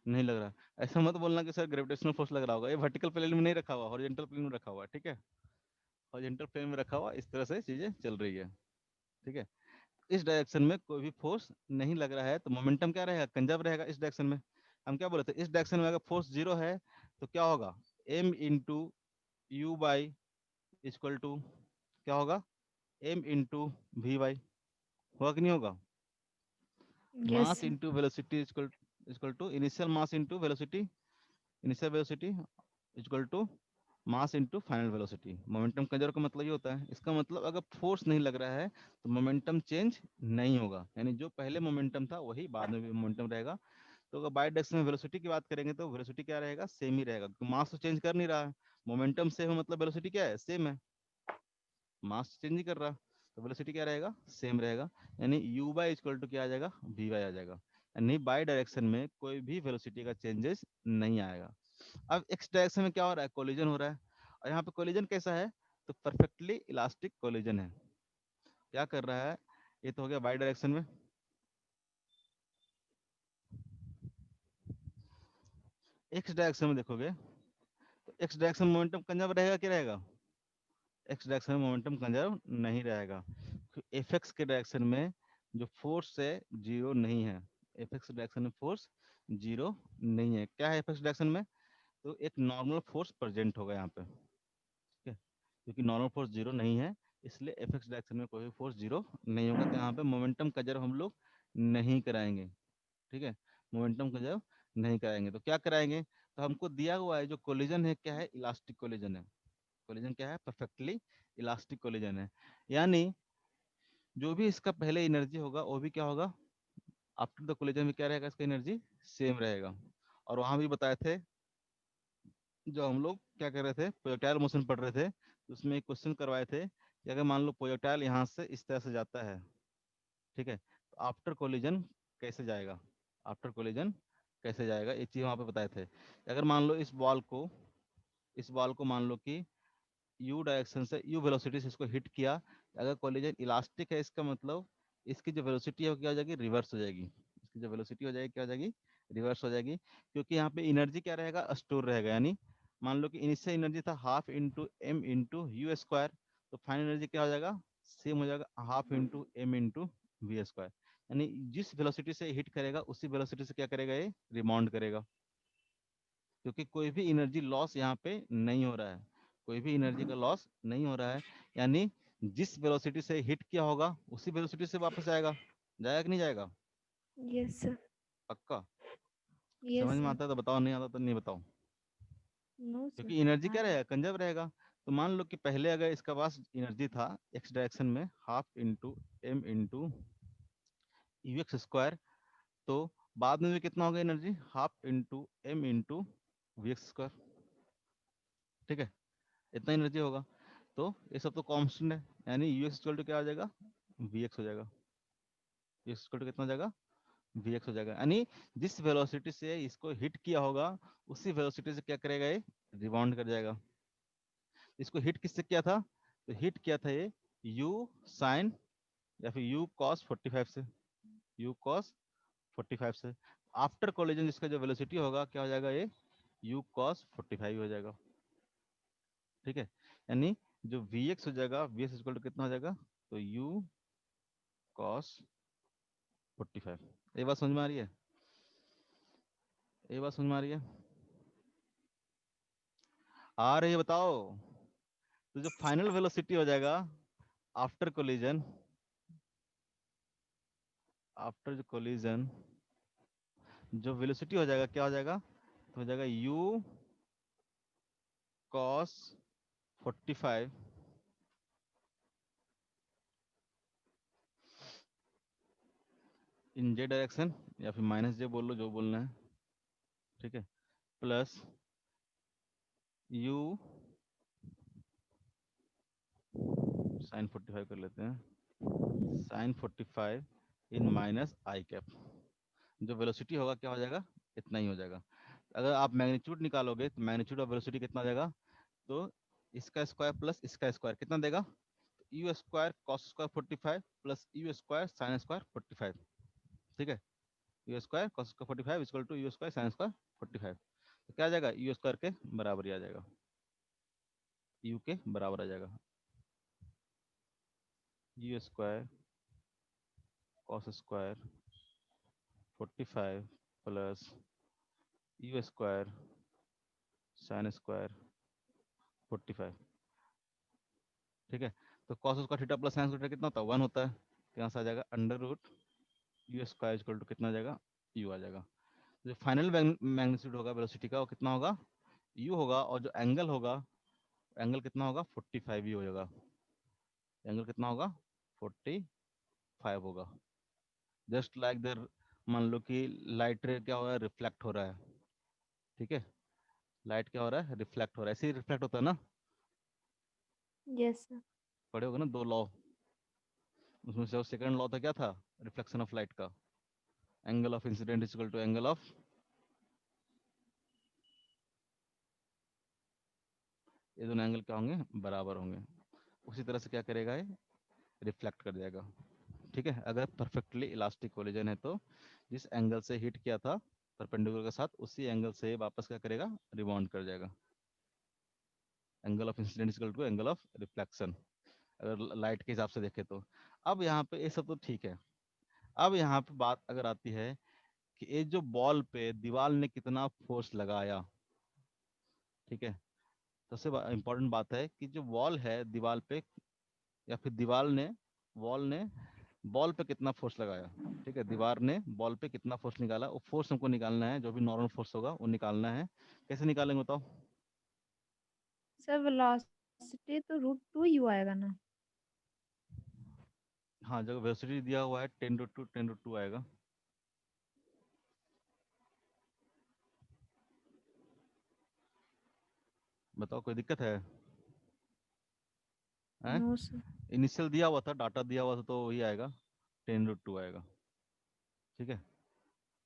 Speaker 1: नहीं लग रहा है। ऐसा मत बोलना कि सर ग्रेविटेशनल फोर्स लग रहा होगा, ये वर्टिकल प्लेन में नहीं रखा हुआ, हॉरिजॉन्टल प्लेन में रखा हुआ है, ठीक है, हॉरिजॉन्टल प्लेन में रखा हुआ, इस तरह से चीजें चल रही है, ठीक है। इस डायरेक्शन में कोई भी फोर्स नहीं लग रहा है, तो मोमेंटम क्या रहेगा, कंजर्व रहेगा इस डायरेक्शन में। हम क्या बोले थे, इस डायरेक्शन में अगर फोर्स जीरो है तो क्या होगा, m into U Y equal to क्या होगा, m इंटू वी बाई, होगा कि नहीं होगा?
Speaker 3: Yes,
Speaker 1: mass
Speaker 3: sir.
Speaker 1: Into velocity equal to initial mass into velocity, initial velocity equal to mass into final velocity. Momentum conserve का मतलब ये होता है। इसका मतलब अगर फोर्स नहीं लग रहा है तो मोमेंटम चेंज नहीं होगा, यानी जो पहले मोमेंटम था वही बाद में भी मोमेंटम रहेगा। तो अगर बाई डायरेक्शन में वेलोसिटी की बात करेंगे तो वेलोसिटी क्या रहेगा, सेम ही रहेगा, क्योंकि मास तो चेंज कर नहीं रहा है। मोमेंटम सेम है मतलब वेलोसिटी क्या है, सेम है, मास चेंज नहीं कर रहा, तो वेलोसिटी क्या रहेगा, सेम रहेगा। यानी u बाई इक्वल टू क्या आ जाएगा, v बाई आ जाएगा। यानी बाई डायरेक्शन में कोई भी वेलोसिटी का चेंजेस नहीं आएगा। अब एक्स डायरेक्शन में क्या हो रहा है, कोलिजन हो रहा है, और यहाँ पे कोलिजन कैसा है, तो परफेक्टली इलास्टिक कोलिजन है। क्या कर रहा है, ये तो हो गया बाई डायरेक्शन में। एक्स डायरेक्शन में देखोगे तो एक्स डायरेक्शन में मोमेंटम कंजर्व रहेगा, क्या रहेगा, एक्स डायरेक्शन में मोमेंटम कंजर्व नहीं रहेगा। एफ एक्स के डायरेक्शन में जो फोर्स है जीरो नहीं है, एफ एक्स डायरेक्शन में फोर्स जीरो नहीं है। क्या है एफ एक्स डायरेक्शन में, तो एक नॉर्मल फोर्स प्रेजेंट होगा यहाँ पे, ठीक है, क्योंकि नॉर्मल फोर्स जीरो नहीं है, इसलिए एफ एक्स डायरेक्शन में कोई भी फोर्स जीरो नहीं होगा। तो यहाँ पे मोमेंटम कंजर्व हम लोग नहीं कराएंगे, ठीक है, मोमेंटम कंजर्व नहीं कराएंगे। तो क्या कराएंगे, तो हमको दिया हुआ है जो कोलिजन है क्या है, इलास्टिक कोलिजन है। कोलिजन क्या है, परफेक्टली इलास्टिक कोलिजन है। यानी जो भी इसका पहले एनर्जी होगा वो भी क्या होगा, आफ्टर द कोलिजन में क्या रहेगा, इसका एनर्जी सेम रहेगा। और वहां भी बताए थे, जो हम लोग क्या कर रहे थे, प्रोजेक्टाइल मोशन पढ़ रहे थे, तो उसमें एक क्वेश्चन करवाए थे कि अगर मान लो प्रोजेक्टाइल यहाँ से इस तरह से जाता है, ठीक है, तो आफ्टर कोलिजन कैसे जाएगा, आफ्टर कोलिजन कैसे जाएगा, ये चीज वहां पे बताए थे। अगर मान लो इस बॉल को मान लो कि यू डायरेक्शन से, यू वेलोसिटी से इसको हिट किया, अगर कोलिजन इलास्टिक है, इसका मतलब इसकी जो वेलोसिटी है वो क्या हो जाएगी, रिवर्स हो जाएगी। इसकी जो वेलोसिटी हो जाएगी क्या हो जाएगी, रिवर्स हो जाएगी, क्योंकि यहाँ पे एनर्जी क्या रहेगा, स्टोर रहेगा। यानी मान लो कि इनिशियल एनर्जी था half into M into U square, तो फाइनल एनर्जी क्या हो जाएगा, सेम हो जाएगा, half into M into V square. यानी जिस वेलोसिटी से हिट करेगा उसी वेलोसिटी से क्या करेगा, ये रिबाउंड करेगा, क्योंकि कोई भी एनर्जी लॉस यहाँ पे नहीं हो रहा है, कोई भी एनर्जी का लॉस नहीं हो रहा है। यानी जिस वेलोसिटी से हिट किया होगा उसी वेलोसिटी से वापस आएगा, जाएगा कि नहीं जाएगा,
Speaker 3: Yes, sir.
Speaker 1: पक्का?
Speaker 3: Yes,
Speaker 1: समझ में
Speaker 3: sir.
Speaker 1: आता है तो बताओ, नहीं आता तो नहीं बताओ।
Speaker 3: No, sir.
Speaker 1: क्योंकि एनर्जी क्या
Speaker 3: I.
Speaker 1: रहेगा, कंजर्व रहेगा। तो मान लो कि पहले अगर इसका पास एनर्जी था एक्स डायरेक्शन में half into M into u x square, तो बाद में भी कितना होगा energy, half into M into we x square, ठीक है, इतना एनर्जी होगा। तो ये सब तो कांस्टेंट है, यानी यूएक्स इक्वल टू क्या हो जाएगा, वीएक्स हो जाएगा। यूएक्स इक्वल टू कितना हो जाएगा, वीएक्स हो जाएगा। यानी जिस वेलोसिटी से इसको हिट किया होगा उसी वेलोसिटी से क्या करेगा, ये रिबाउंड कर जाएगा। इसको हिट किससे किया था, तो हिट किया था ये u साइन या फिर u cos 45 से, u cos 45 से। आफ्टर कोलिजन जिसका जो वेलोसिटी होगा क्या हो जाएगा, ये u cos 45 हो जाएगा। ठीक है, यानी जो vx हो जाएगा, vx इक्वल टू कितना हो जाएगा, तो u cos 45। ये बात समझ में आ रही है, ये बात समझ में आ रही है, आ रही है, बताओ। तो जो फाइनल वेलोसिटी हो जाएगा आफ्टर कोलिजन, आफ्टर जो कोलिजन जो वेलोसिटी हो जाएगा क्या हो जाएगा, तो हो जाएगा u cos 45 इन जे डायरेक्शन, या फिर माइनस जे बोल लो, जो बोलना है। ठीक है, प्लस u साइन 45 कर लेते हैं, साइन 45 इन माइनस आई कैप। जो वेलोसिटी होगा क्या हो जाएगा, इतना ही हो जाएगा। अगर आप मैग्नीट्यूड निकालोगे तो मैग्नीट्यूड ऑफ वेलोसिटी कितना देगा, तो इसका स्क्वायर प्लस इसका स्क्वायर कितना देगा, u square cos square 45 plus u square sine square 45। ठीक है, u square cos square 45 equal to u square sine square 45। तो क्या आ जाएगा, यू स्क्वायर के बराबर ही आ जाएगा, यू के बराबर आ जाएगा, you square cos square 45 plus u square sine square 45। ठीक है, तो cos square theta plus sine square कितना होता है, 1 होता है। तो यहाँ से आ जाएगा under root u square equal to कितना आ जाएगा, यू आ जाएगा। जो फाइनल मैग्नीट्यूड होगा वेलोसिटी का वो कितना होगा, यू होगा, और जो एंगल होगा, एंगल कितना होगा, 45 ही होगा। एंगल कितना होगा, 45 होगा। जस्ट लाइक देयर, मान लो कि लाइट रे क्या हो रहा है, रिफ्लेक्ट हो रहा है। ठीक है, लाइट क्या हो रहा है, रिफ्लेक्ट हो रहा है, ऐसे ही रिफ्लेक्ट होता है ना,
Speaker 3: Yes, sir.
Speaker 1: पढ़े होगा ना दो लॉ। उसमें से सेकंड लॉ था क्या था, रिफ्लेक्शन ऑफ लाइट का, angle of incidence is equal to angle of, ये दोनों एंगल क्या होंगे, बराबर होंगे। उसी तरह से क्या करेगा, ये रिफ्लेक्ट कर जाएगा। ठीक है, अगर परफेक्टली इलास्टिक कोलिजन है तो जिस एंगल से हिट किया था परपेंडिकुलर के साथ, उसी एंगल से वापस क्या करेगा, रिबाउंड कर जाएगा। Angle of incidence equal to angle of reflection, अगर लाइट के हिसाब से देखें तो। अब यहाँ पे ये सब तो ठीक है। अब यहाँ पे बात अगर आती है कि ये जो बॉल पे दीवार ने कितना फोर्स लगाया। ठीक है, सबसे इंपॉर्टेंट बात है कि जो वॉल है दीवार पे, या फिर दीवार ने, वॉल ने बॉल पे कितना फोर्स लगाया। ठीक है, दीवार ने बॉल पे कितना फोर्स निकाला, वो फोर्स हमको निकालना है, जो भी नॉर्मल फोर्स होगा वो निकालना है। कैसे निकालेंगे बताओ।
Speaker 3: सर वेलोसिटी तो √2u आएगा ना।
Speaker 1: हाँ, जब वेलोसिटी दिया हुआ है 10√2 आएगा। बताओ कोई दिक्कत है, हैं?
Speaker 3: No sir.
Speaker 1: इनिशियल दिया हुआ था, डाटा दिया हुआ था, तो वही आएगा, 10√2 आएगा। ठीक है,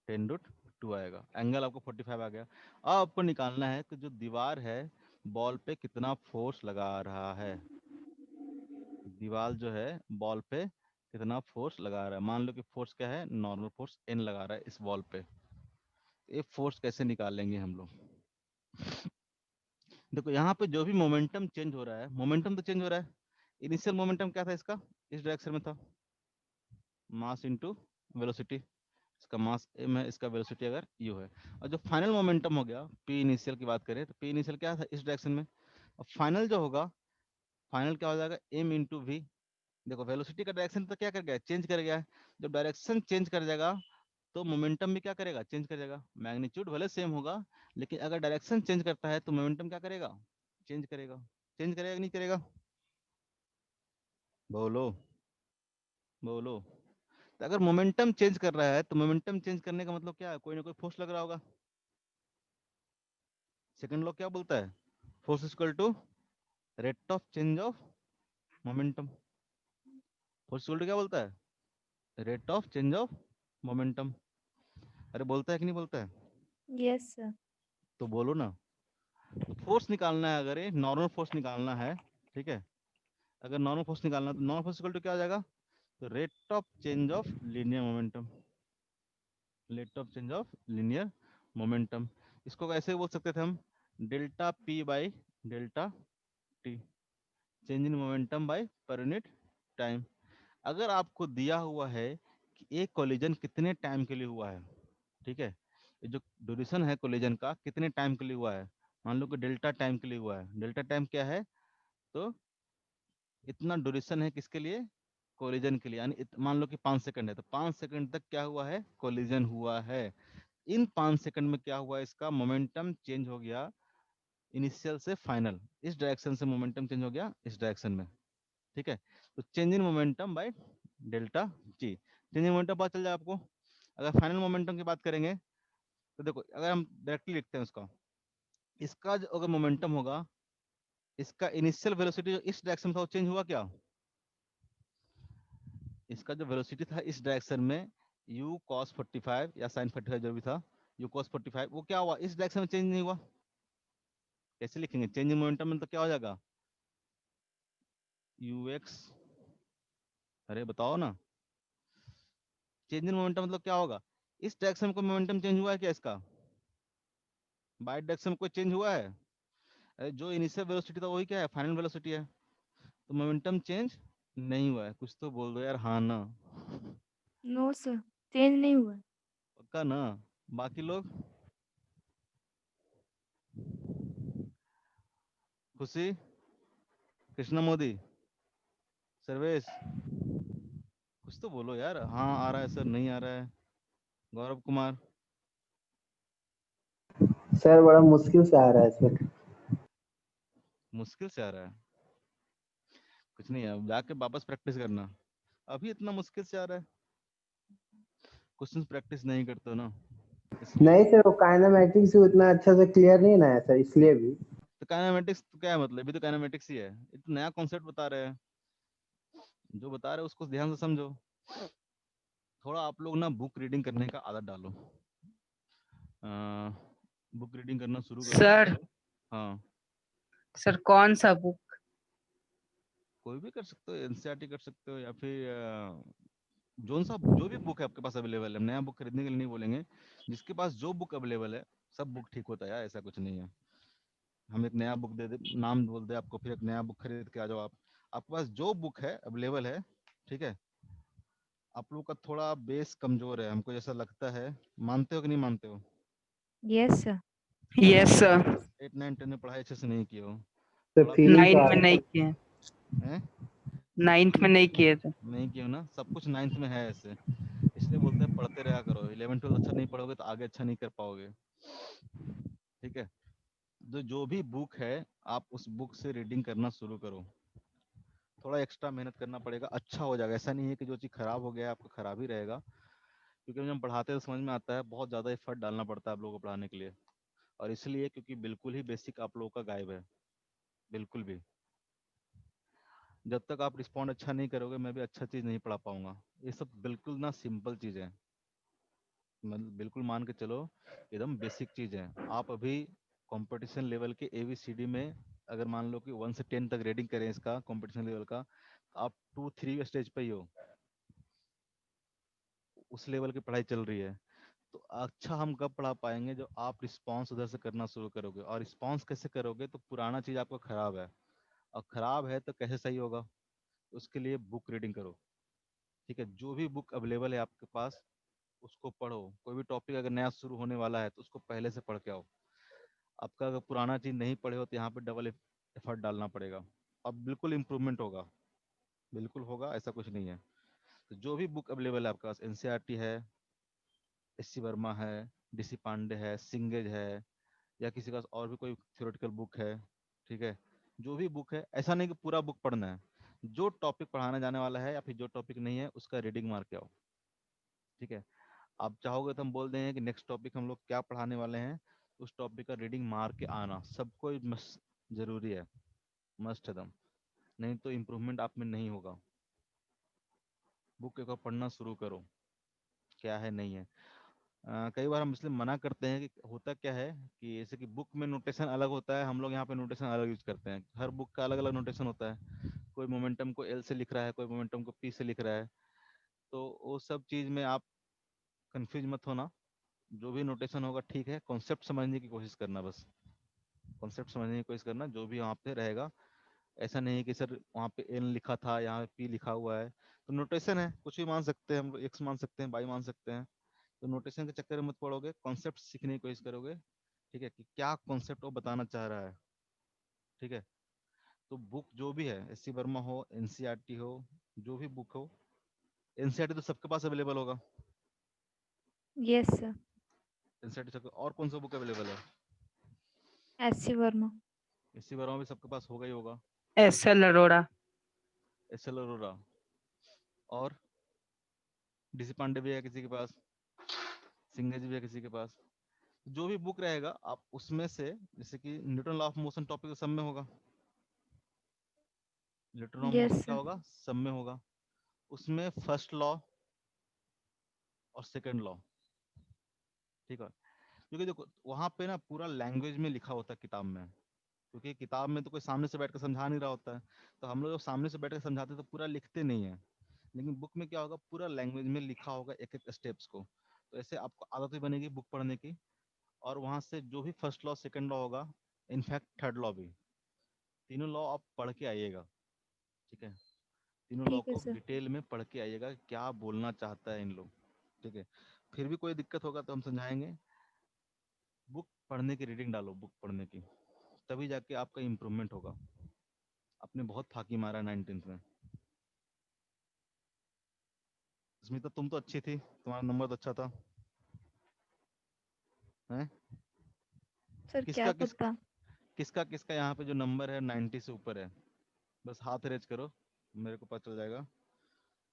Speaker 1: 10√2 आएगा। एंगल आपको 45 आ गया। अब आपको निकालना है कि जो दीवार है बॉल पे कितना फोर्स लगा रहा है। दीवार जो है बॉल पे कितना फोर्स लगा रहा है, मान लो कि फोर्स क्या है, नॉर्मल फोर्स n लगा रहा है इस बॉल पे। ये फोर्स कैसे निकालेंगे हम लोग, देखो यहाँ पे जो भी मोमेंटम चेंज हो रहा है, मोमेंटम तो चेंज हो रहा है। इनिशियल मोमेंटम क्या था इसका, इस डायरेक्शन में था, मास इनटू वेलोसिटी। इसका मास m है, इसका वेलोसिटी अगर u है। और जो फाइनल मोमेंटम हो गया p इनिशियल की बात करें तो p इनिशियल क्या था, इस डायरेक्शन में। और फाइनल जो होगा, फाइनल क्या हो जाएगा, m इंटू वी। देखो वेलोसिटी का डायरेक्शन तो क्या कर गया, चेंज कर गया है। जब डायरेक्शन चेंज कर जाएगा तो मोमेंटम भी क्या करेगा, चेंज कर जाएगा। मैग्नीट्यूड भले सेम होगा, लेकिन अगर डायरेक्शन चेंज करता है तो मोमेंटम क्या करेगा, चेंज करेगा। चेंज करेगा कि नहीं करेगा, बोलो बोलो। तो अगर मोमेंटम चेंज कर रहा है तो मोमेंटम चेंज करने का मतलब क्या है, कोई ना कोई फोर्स लग रहा होगा। सेकंड लॉ क्या बोलता है, force equal to rate of change of momentum. Force equal to क्या बोलता है? Rate of change of momentum. अरे बोलता है कि नहीं बोलता है?
Speaker 3: Yes sir.
Speaker 1: तो बोलो ना। तो फोर्स निकालना है, अगर ये नॉर्मल फोर्स निकालना है, ठीक है, अगर नॉर्मल फोर्स निकालना है तो नॉर्मल फोर्स इक्वल टू क्या हो जाएगा? तो rate of change of linear momentum. Rate of change of linear momentum. इसको कैसे बोल सकते थे हम? Delta p by delta t, change in momentum by per unit time. अगर आपको दिया हुआ है कि एक कोलिजन कितने टाइम के लिए हुआ है, ठीक है, ये जो ड्यूरेशन है कोलिजन का कितने टाइम के लिए हुआ है, मान लो कि डेल्टा टाइम के लिए हुआ है। डेल्टा टाइम क्या है? तो इतना ड्यूरेशन है किसके लिए? कोलिजन के लिए, यानी मान लो कि 5 सेकंड है, तो 5 सेकंड तक क्या हुआ है? कोलिजन हुआ है। इन 5 सेकंड में क्या हुआ? इसका मोमेंटम चेंज हो गया इनिशियल से फाइनल, इस डायरेक्शन से मोमेंटम चेंज हो गया इस डायरेक्शन में, ठीक है। तो change in momentum by delta G, change in momentum पता चल जाए आपको। अगर फाइनल मोमेंटम की बात करेंगे तो देखो, अगर हम डायरेक्टली लिखते हैं उसका, इसका जो अगर मोमेंटम होगा, इसका इनिशियल वेलोसिटी जो इस डायरेक्शन में था वो चेंज हुआ क्या? इसका जो वेलोसिटी था इस डायरेक्शन में u cos 45 या sin 45 जो भी था, u cos 45, वो क्या हुआ? इस डायरेक्शन में चेंज नहीं हुआ। कैसे लिखेंगे? चेंज इन मोमेंटम में तो क्या हो जाएगा? ux, अरे बताओ ना, चेंज इन मोमेंटम मतलब क्या होगा? इस डायरेक्शन में कोई मोमेंटम चेंज हुआ है क्या इसका? बाई डायरेक्शन में कोई चेंज हुआ है? अरे जो इनिशियल वेलोसिटी था वही क्या है? फाइनल वेलोसिटी है। तो मोमेंटम चेंज नहीं हुआ है। कुछ तो बोल दो यार, हाँ ना?
Speaker 3: नो सर, चेंज नहीं हुआ।
Speaker 1: पक्का ना? बाकी लोग? खुशी, कृष्णा मोदी, सर्वेश, कुछ तो बोलो यार। हाँ आ रहा है सर, नहीं आ रहा है? गौरव कुमार,
Speaker 4: सर बड़ा मुश्किल से आ रहा है सर।
Speaker 1: मुश्किल से आ रहा है? कुछ नहीं है, अब जाके वापस प्रैक्टिस करना। अभी इतना मुश्किल से आ रहा है, क्वेश्चंस प्रैक्टिस नहीं करते हो ना, इसलिए।
Speaker 4: नहीं सर, वो काइनेमेटिक्स उतना अच्छा से क्लियर नहीं ना है सर, इसलिए भी।
Speaker 1: तो काइनेमेटिक्स तो क्या है मतलब? अभी तो काइनेमेटिक्स ही है, ये तो नया कॉन्सेप्ट बता रहे हैं। जो बता रहे हैं उसको ध्यान से समझो। थोड़ा आप लोग ना बुक रीडिंग करने का आदत डालो। बुक रीडिंग करना शुरू करो।
Speaker 2: सर
Speaker 1: हाँ,
Speaker 2: सर कौन सा बुक?
Speaker 1: कोई भी कर सकते हो, एनसीईआरटी कर सकते हो, या फिर जोन सा जो भी बुक है आपके पास अवेलेबल है। नया बुक खरीदने के लिए नहीं बोलेंगे, जिसके पास जो बुक अवेलेबल है, सब बुक ठीक होता है यार, ऐसा कुछ नहीं है। हम एक नया बुक दे दे, नाम बोल दे आपको, फिर एक नया बुक खरीद के आ जाओ आप। आपके पास जो बुक है अवेलेबल है, ठीक है। आप लोग का थोड़ा बेस कमजोर है, हमको जैसा लगता है। मानते हो कि नहीं मानते हो?
Speaker 3: Yes sir.
Speaker 2: Yes sir.
Speaker 1: 8 9 10 में पढ़ाई अच्छे से नहीं किए हो,
Speaker 4: तो
Speaker 1: थोड़ा
Speaker 4: फीलिंग तो
Speaker 2: नाइन्थ
Speaker 4: आ
Speaker 2: में
Speaker 4: रहा
Speaker 2: नहीं
Speaker 4: है।
Speaker 2: किए,
Speaker 1: है।
Speaker 2: नाइन्थ में नहीं किए थे।
Speaker 1: नहीं किए हो ना? सब कुछ 9th में है ऐसे, इसलिए बोलते हैं पढ़ते रहा करो। 11 12 अच्छा नहीं पढ़ोगे तो आगे अच्छा नहीं कर पाओगे, ठीक है। तो जो भी बुक है, आप उस बुक से रीडिंग करना शुरू करो। थोड़ा एक्स्ट्रा मेहनत करना पड़ेगा, अच्छा हो जाएगा। ऐसा नहीं है कि जो चीज़ खराब हो गया है आपका खराब ही रहेगा, क्योंकि जब हम पढ़ाते हैं तो समझ में आता है, बहुत ज़्यादा एफर्ट डालना पड़ता है आप लोगों को पढ़ाने के लिए। और इसलिए क्योंकि बिल्कुल ही बेसिक आप लोगों का गायब है, बिल्कुल भी। जब तक आप रिस्पॉन्ड अच्छा नहीं करोगे, मैं भी अच्छा चीज़ नहीं पढ़ा पाऊंगा। ये सब बिल्कुल ना सिंपल चीज़ है, मतलब बिल्कुल मान के चलो, एकदम बेसिक चीज़ है। आप अभी कंपटीशन लेवल के ABCD में अगर मान लो कि 1 से 10 तक रेटिंग करें इसका कंपटीशन लेवल का, तो आप 2 3 स्टेज पे ही हो, उस लेवल की पढ़ाई चल रही है। तो अच्छा हम कब पढ़ा पाएंगे? जब आप रिस्पॉन्स उधर से करना शुरू करोगे। और रिस्पॉन्स कैसे करोगे? तो पुराना चीज़ आपका खराब है, और खराब है तो कैसे सही होगा? उसके लिए बुक रीडिंग करो, ठीक है। जो भी बुक अवेलेबल है आपके पास, उसको पढ़ो। कोई भी टॉपिक अगर नया शुरू होने वाला है तो उसको पहले से पढ़ के आओ। आपका अगर पुराना चीज़ नहीं पढ़े हो तो यहाँ पे डबल एफर्ट डालना पड़ेगा। अब बिल्कुल इम्प्रूवमेंट होगा, बिल्कुल होगा, ऐसा कुछ नहीं है। तो जो भी बुक अवेलेबल है आपके पास, एनसीईआरटी है, SC वर्मा है, DC पांडे है, सिंगेज है, या किसी का और भी कोई थ्योरेटिकल बुक है, ठीक है। जो भी बुक है, ऐसा नहीं कि पूरा बुक पढ़ना है। जो टॉपिक पढ़ाने जाने वाला है या फिर जो टॉपिक नहीं है उसका रीडिंग मार के आओ, ठीक है। आप चाहोगे तो हम बोल देंगे कि नेक्स्ट टॉपिक हम लोग क्या पढ़ाने वाले हैं, उस टॉपिक का रीडिंग मार के आना सबको जरूरी है। मस्ट है दम, नहीं तो इम्प्रूवमेंट आप में नहीं होगा। बुक एक बार पढ़ना शुरू करो, क्या है नहीं है। कई बार हम इसलिए मना करते हैं कि होता क्या है कि जैसे कि बुक में नोटेशन अलग होता है, हम लोग यहाँ पे नोटेशन अलग यूज करते हैं। हर बुक का अलग अलग नोटेशन होता है, कोई मोमेंटम को एल से लिख रहा है, कोई मोमेंटम को पी से लिख रहा है। तो वो सब चीज़ में आप कंफ्यूज मत होना, जो भी नोटेशन होगा ठीक है, कॉन्सेप्ट समझने की कोशिश करना बस। कॉन्सेप्ट समझने की कोशिश करना, जो भी वहाँ पे रहेगा। ऐसा नहीं है कि सर वहाँ पे एन लिखा था, यहाँ पे पी लिखा हुआ है, तो नोटेशन है, कुछ भी मान सकते हैं हम लोग, एक्स मान सकते हैं, वाई मान सकते हैं। तो नोटेशन के चक्कर में मत पड़ोगे, कॉन्सेप्ट सीखने की कोशिश करोगे, ठीक है, कि क्या कॉन्सेप्ट वो बताना चाह रहा है। ठीक है, तो बुक जो भी है, एस सी वर्मा हो, एनसीईआरटी हो, जो भी बुक हो, एनसीईआरटी तो सबके पास अवेलेबल होगा।
Speaker 3: Yes sir.
Speaker 1: एनसीईआरटी सबके, और कौन सा बुक अवेलेबल है?
Speaker 3: SC Verma.
Speaker 1: S C Verma भी सबके पास होगा ही होगा।
Speaker 2: SL Arora.
Speaker 1: S L Arora, और डीसी पांडे भी है किसी के पास, सिंघे जी भी है किसी के पास। जो भी बुक रहेगा आप उसमें से, जैसे कि Newton law of motion topic तो सब में होगा, Newton law of
Speaker 3: yes
Speaker 1: motion क्या
Speaker 3: सर।
Speaker 1: होगा, सब में होगा। उसमें फर्स्ट लॉ और सेकंड लॉ, ठीक है। क्योंकि देखो वहां पे ना पूरा लैंग्वेज में लिखा होता है किताब में, क्योंकि किताब में तो कोई सामने से बैठ कर समझा नहीं रहा होता है। तो हम लोग जब सामने से बैठ कर समझाते हैं तो पूरा लिखते नहीं है, लेकिन बुक में क्या होगा, पूरा लैंग्वेज में लिखा होगा एक एक स्टेप्स को। तो ऐसे आपको आदत भी बनेगी बुक पढ़ने की, और वहां से जो भी फर्स्ट लॉ सेकंड लॉ होगा, इनफैक्ट थर्ड लॉ भी, तीनों लॉ आप पढ़ के आइएगा। ठीक है, तीनों लॉ
Speaker 3: ठीक है
Speaker 1: को
Speaker 3: सर।
Speaker 1: डिटेल में पढ़ के आइएगा, क्या बोलना चाहता है इन लोग। ठीक है, फिर भी कोई दिक्कत होगा तो हम समझाएंगे। बुक पढ़ने की रीडिंग डालो, बुक पढ़ने की, तभी जाके आपका इम्प्रूवमेंट होगा। आपने बहुत फाकी मारा 19th में। स्मिता तुम तो अच्छी थी, तुम्हारा नंबर तो अच्छा था, हैं?
Speaker 3: सर क्या
Speaker 1: किसका किस
Speaker 3: पता।
Speaker 1: किसका किसका यहाँ पे जो नंबर है 90 से ऊपर है, बस हाथ रेज करो, मेरे को पता चल जाएगा।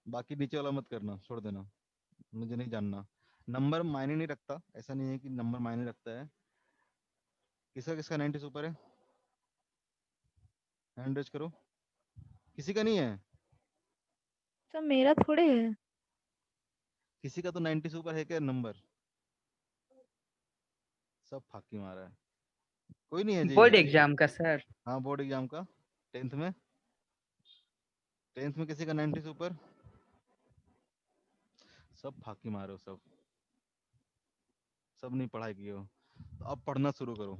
Speaker 1: बाकी नीचे वाला मत करना, छोड़ देना, मुझे नहीं जानना। नंबर मायने नहीं रखता, ऐसा नहीं है कि नंबर मायने रखता है। किसका किसका 90 से ऊपर है, हैंड रेज करो। किसी का नहीं है?
Speaker 3: सर मेरा थोड़े है।
Speaker 1: किसी का तो 90 से ऊपर है क्या नंबर? सब फाकी मारा है, कोई नहीं है जी।
Speaker 2: बोर्ड एग्जाम का सर।
Speaker 1: हाँ बोर्ड एग्जाम का, 10th में, 10th में किसी का 90 से ऊपर? सब फाकी मारो, सब सब नहीं पढ़ाई किए हो, तो अब पढ़ना शुरू करो।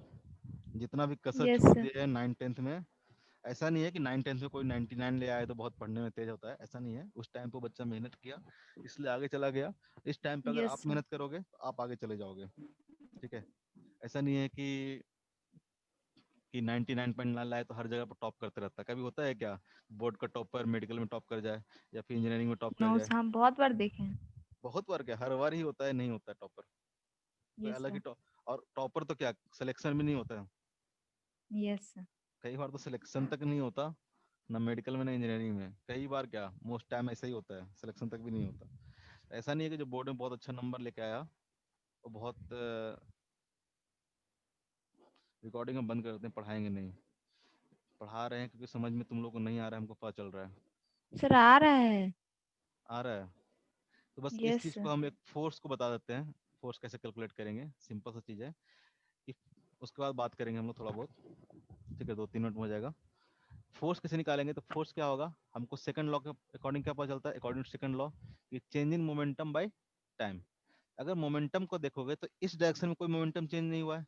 Speaker 1: जितना भी कसर
Speaker 3: यस
Speaker 1: छोड़
Speaker 3: सर।
Speaker 1: दिए हैं 9th 10th में। ऐसा नहीं है कि 9th 10th में कोई 99 ले आए तो बहुत पढ़ने में तेज होता है, ऐसा नहीं है। उस टाइम पे बच्चा मेहनत किया इसलिए आगे चला गया। इस टाइम पे अगर
Speaker 3: यस
Speaker 1: आप
Speaker 3: सर।
Speaker 1: मेहनत करोगे तो आप आगे चले जाओगे। ठीक है, ऐसा नहीं है कि 99.9 लाए तो हर जगह पर टॉप करते रहता है। कभी होता है क्या, बोर्ड का टॉपर मेडिकल में टॉप कर जाए या फिर इंजीनियरिंग में टॉप कर
Speaker 3: नोट्स
Speaker 1: जाए?
Speaker 3: हम बहुत बार देखे हैं।
Speaker 1: बहुत बार क्या, हर बार ही होता है, नहीं होता है टॉपर, कोई
Speaker 3: यस
Speaker 1: अलग ही
Speaker 3: सर।
Speaker 1: टॉप। और टॉपर तो क्या सिलेक्शन भी नहीं होता है,
Speaker 3: यस सर।
Speaker 1: कई बार तो सिलेक्शन तक नहीं होता, ना मेडिकल में ना इंजीनियरिंग में। कई बार क्या, मोस्ट टाइम ऐसा ही होता है, सिलेक्शन तक भी नहीं होता। ऐसा नहीं है कि जो बोर्ड में बहुत अच्छा नंबर लेके आया वो बहुत रिकॉर्डिंग में बंद कर देते हैं, पढ़ाएंगे नहीं। पढ़ा रहे हैं क्योंकि समझ में तुम लोग को नहीं आ रहा है, हमको पता चल रहा है।
Speaker 3: सर आ रहा है।
Speaker 1: आ रहा है, तो बस इस
Speaker 3: यस
Speaker 1: चीज
Speaker 3: सर।
Speaker 1: को हम एक फोर्स को बता देते हैं। फोर्स कैसे कैलकुलेट करेंगे, सिंपल सा चीज है कि उसके बाद बात करेंगे हम लोग थोड़ा बहुत। ठीक है, 2-3 मिनट में हो जाएगा। फोर्स कैसे निकालेंगे, तो फोर्स क्या होगा, हमको सेकंड लॉ के अकॉर्डिंग क्या पता चलता है, अकॉर्डिंग टू सेकंड लॉ, कि change in momentum by time. अगर मोमेंटम को देखोगे तो इस डायरेक्शन में कोई मोमेंटम चेंज नहीं हुआ है,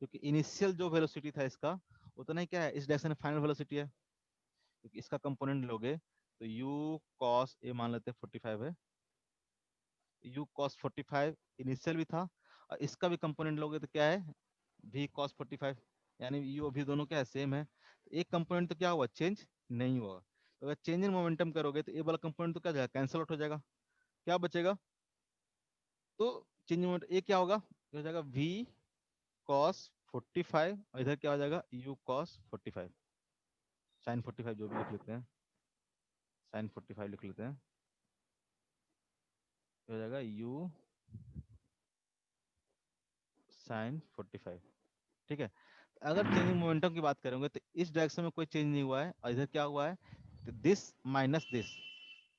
Speaker 1: क्योंकि इनिशियल जो वेलोसिटी था इसका उतना ही क्या है, इस डायरेक्शन में फाइनल वेलोसिटी है। क्योंकि इसका कंपोनेंट लोगे तो u cos a मान लेते हैं 45 है, u cos 45 इनिशियल भी था, और इसका भी कंपोनेंट लोगे तो क्या है, v cos 45, यानी u भी दोनों क्या है, सेम है। तो एक कंपोनेंट तो क्या हुआ, चेंज नहीं हुआ। तो अगर चेंज इन मोमेंटम करोगे तो ए वाला कंपोनेंट तो क्या जाएगा, कैंसिल आउट हो जाएगा, क्या बचेगा, तो चेंज इन मोमेंट ए क्या होगा, ये हो जाएगा v cos 45, और इधर क्या हो जाएगा, u cos 45, sin 45 जो भी लिख लेते हैं, sin 45 लिख लेते हैं, ये हो जाएगा u sin 45। ठीक है, अगर चेंजिंग मोमेंटम की बात करेंगे तो इस डायरेक्शन में कोई चेंज नहीं हुआ है और इधर क्या हुआ है, तो दिस माइनस दिस,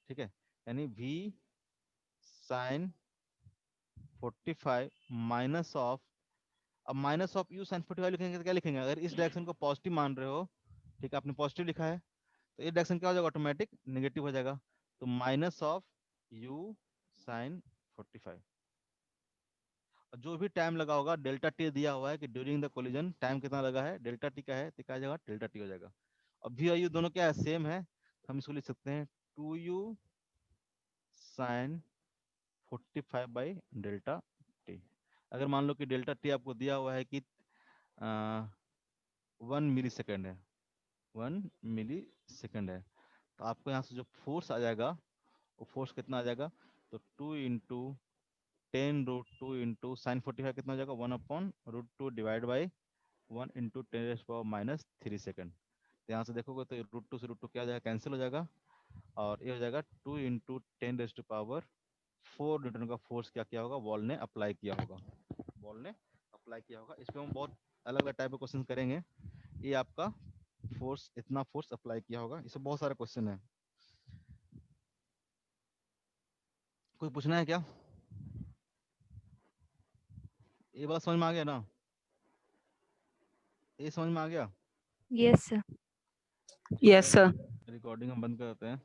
Speaker 1: ठीक है, यानी v sin 45 माइनस ऑफ, अब माइनस ऑफ u sin 45 लिखेंगे तो क्या लिखेंगे, अगर इस डायरेक्शन को पॉजिटिव मान रहे हो, ठीक है, आपने पॉजिटिव लिखा है, तो इस डायरेक्शन क्या हो जाएगा, ऑटोमेटिक नेगेटिव हो जाएगा, तो माइनस ऑफ u sin 45। और जो भी टाइम लगा होगा डेल्टा टी दिया हुआ है कि ड्यूरिंग द कोलिजन टाइम कितना लगा है, डेल्टा टी का है, तो क्या आ जाएगा, डेल्टा टी हो जाएगा। और v और u दोनों क्या है, सेम है, हम इसको लिख सकते हैं 2u sin 45 by delta T. अगर मान लो कि डेल्टा टी आपको दिया हुआ है कि 1 मिली सेकेंड है, 1 मिली सेकेंड है, तो आपको यहाँ से जो फोर्स आ जाएगा वो फोर्स कितना आ जाएगा, तो 2 इंटू 10√2 इंटू साइन 45 कितना हो जाएगा, 1/√2 डिवाइड बाई 1 इंटू 10⁻³ सेकेंड। तो यहाँ से देखोगे तो √2 से √2 क्या हो जाएगा, कैंसिल हो जाएगा, और ये हो जाएगा 2 इंटू 10⁻⁴ न्यूटन का फोर्स क्या किया होगा, वॉल ने अप्लाई किया होगा, वॉल ने अप्लाई किया होगा। इस पर हम बहुत अलग अलग टाइप के क्वेश्चन करेंगे। ये आपका फोर्स, इतना फोर्स अप्लाई किया होगा, इसमें बहुत सारे क्वेश्चन है। कोई पूछना है क्या, ये बात समझ में आ गया ना, ये समझ में आ गया।
Speaker 3: Yes sir.
Speaker 2: Yes, sir.
Speaker 1: Recording हम बंद करते हैं।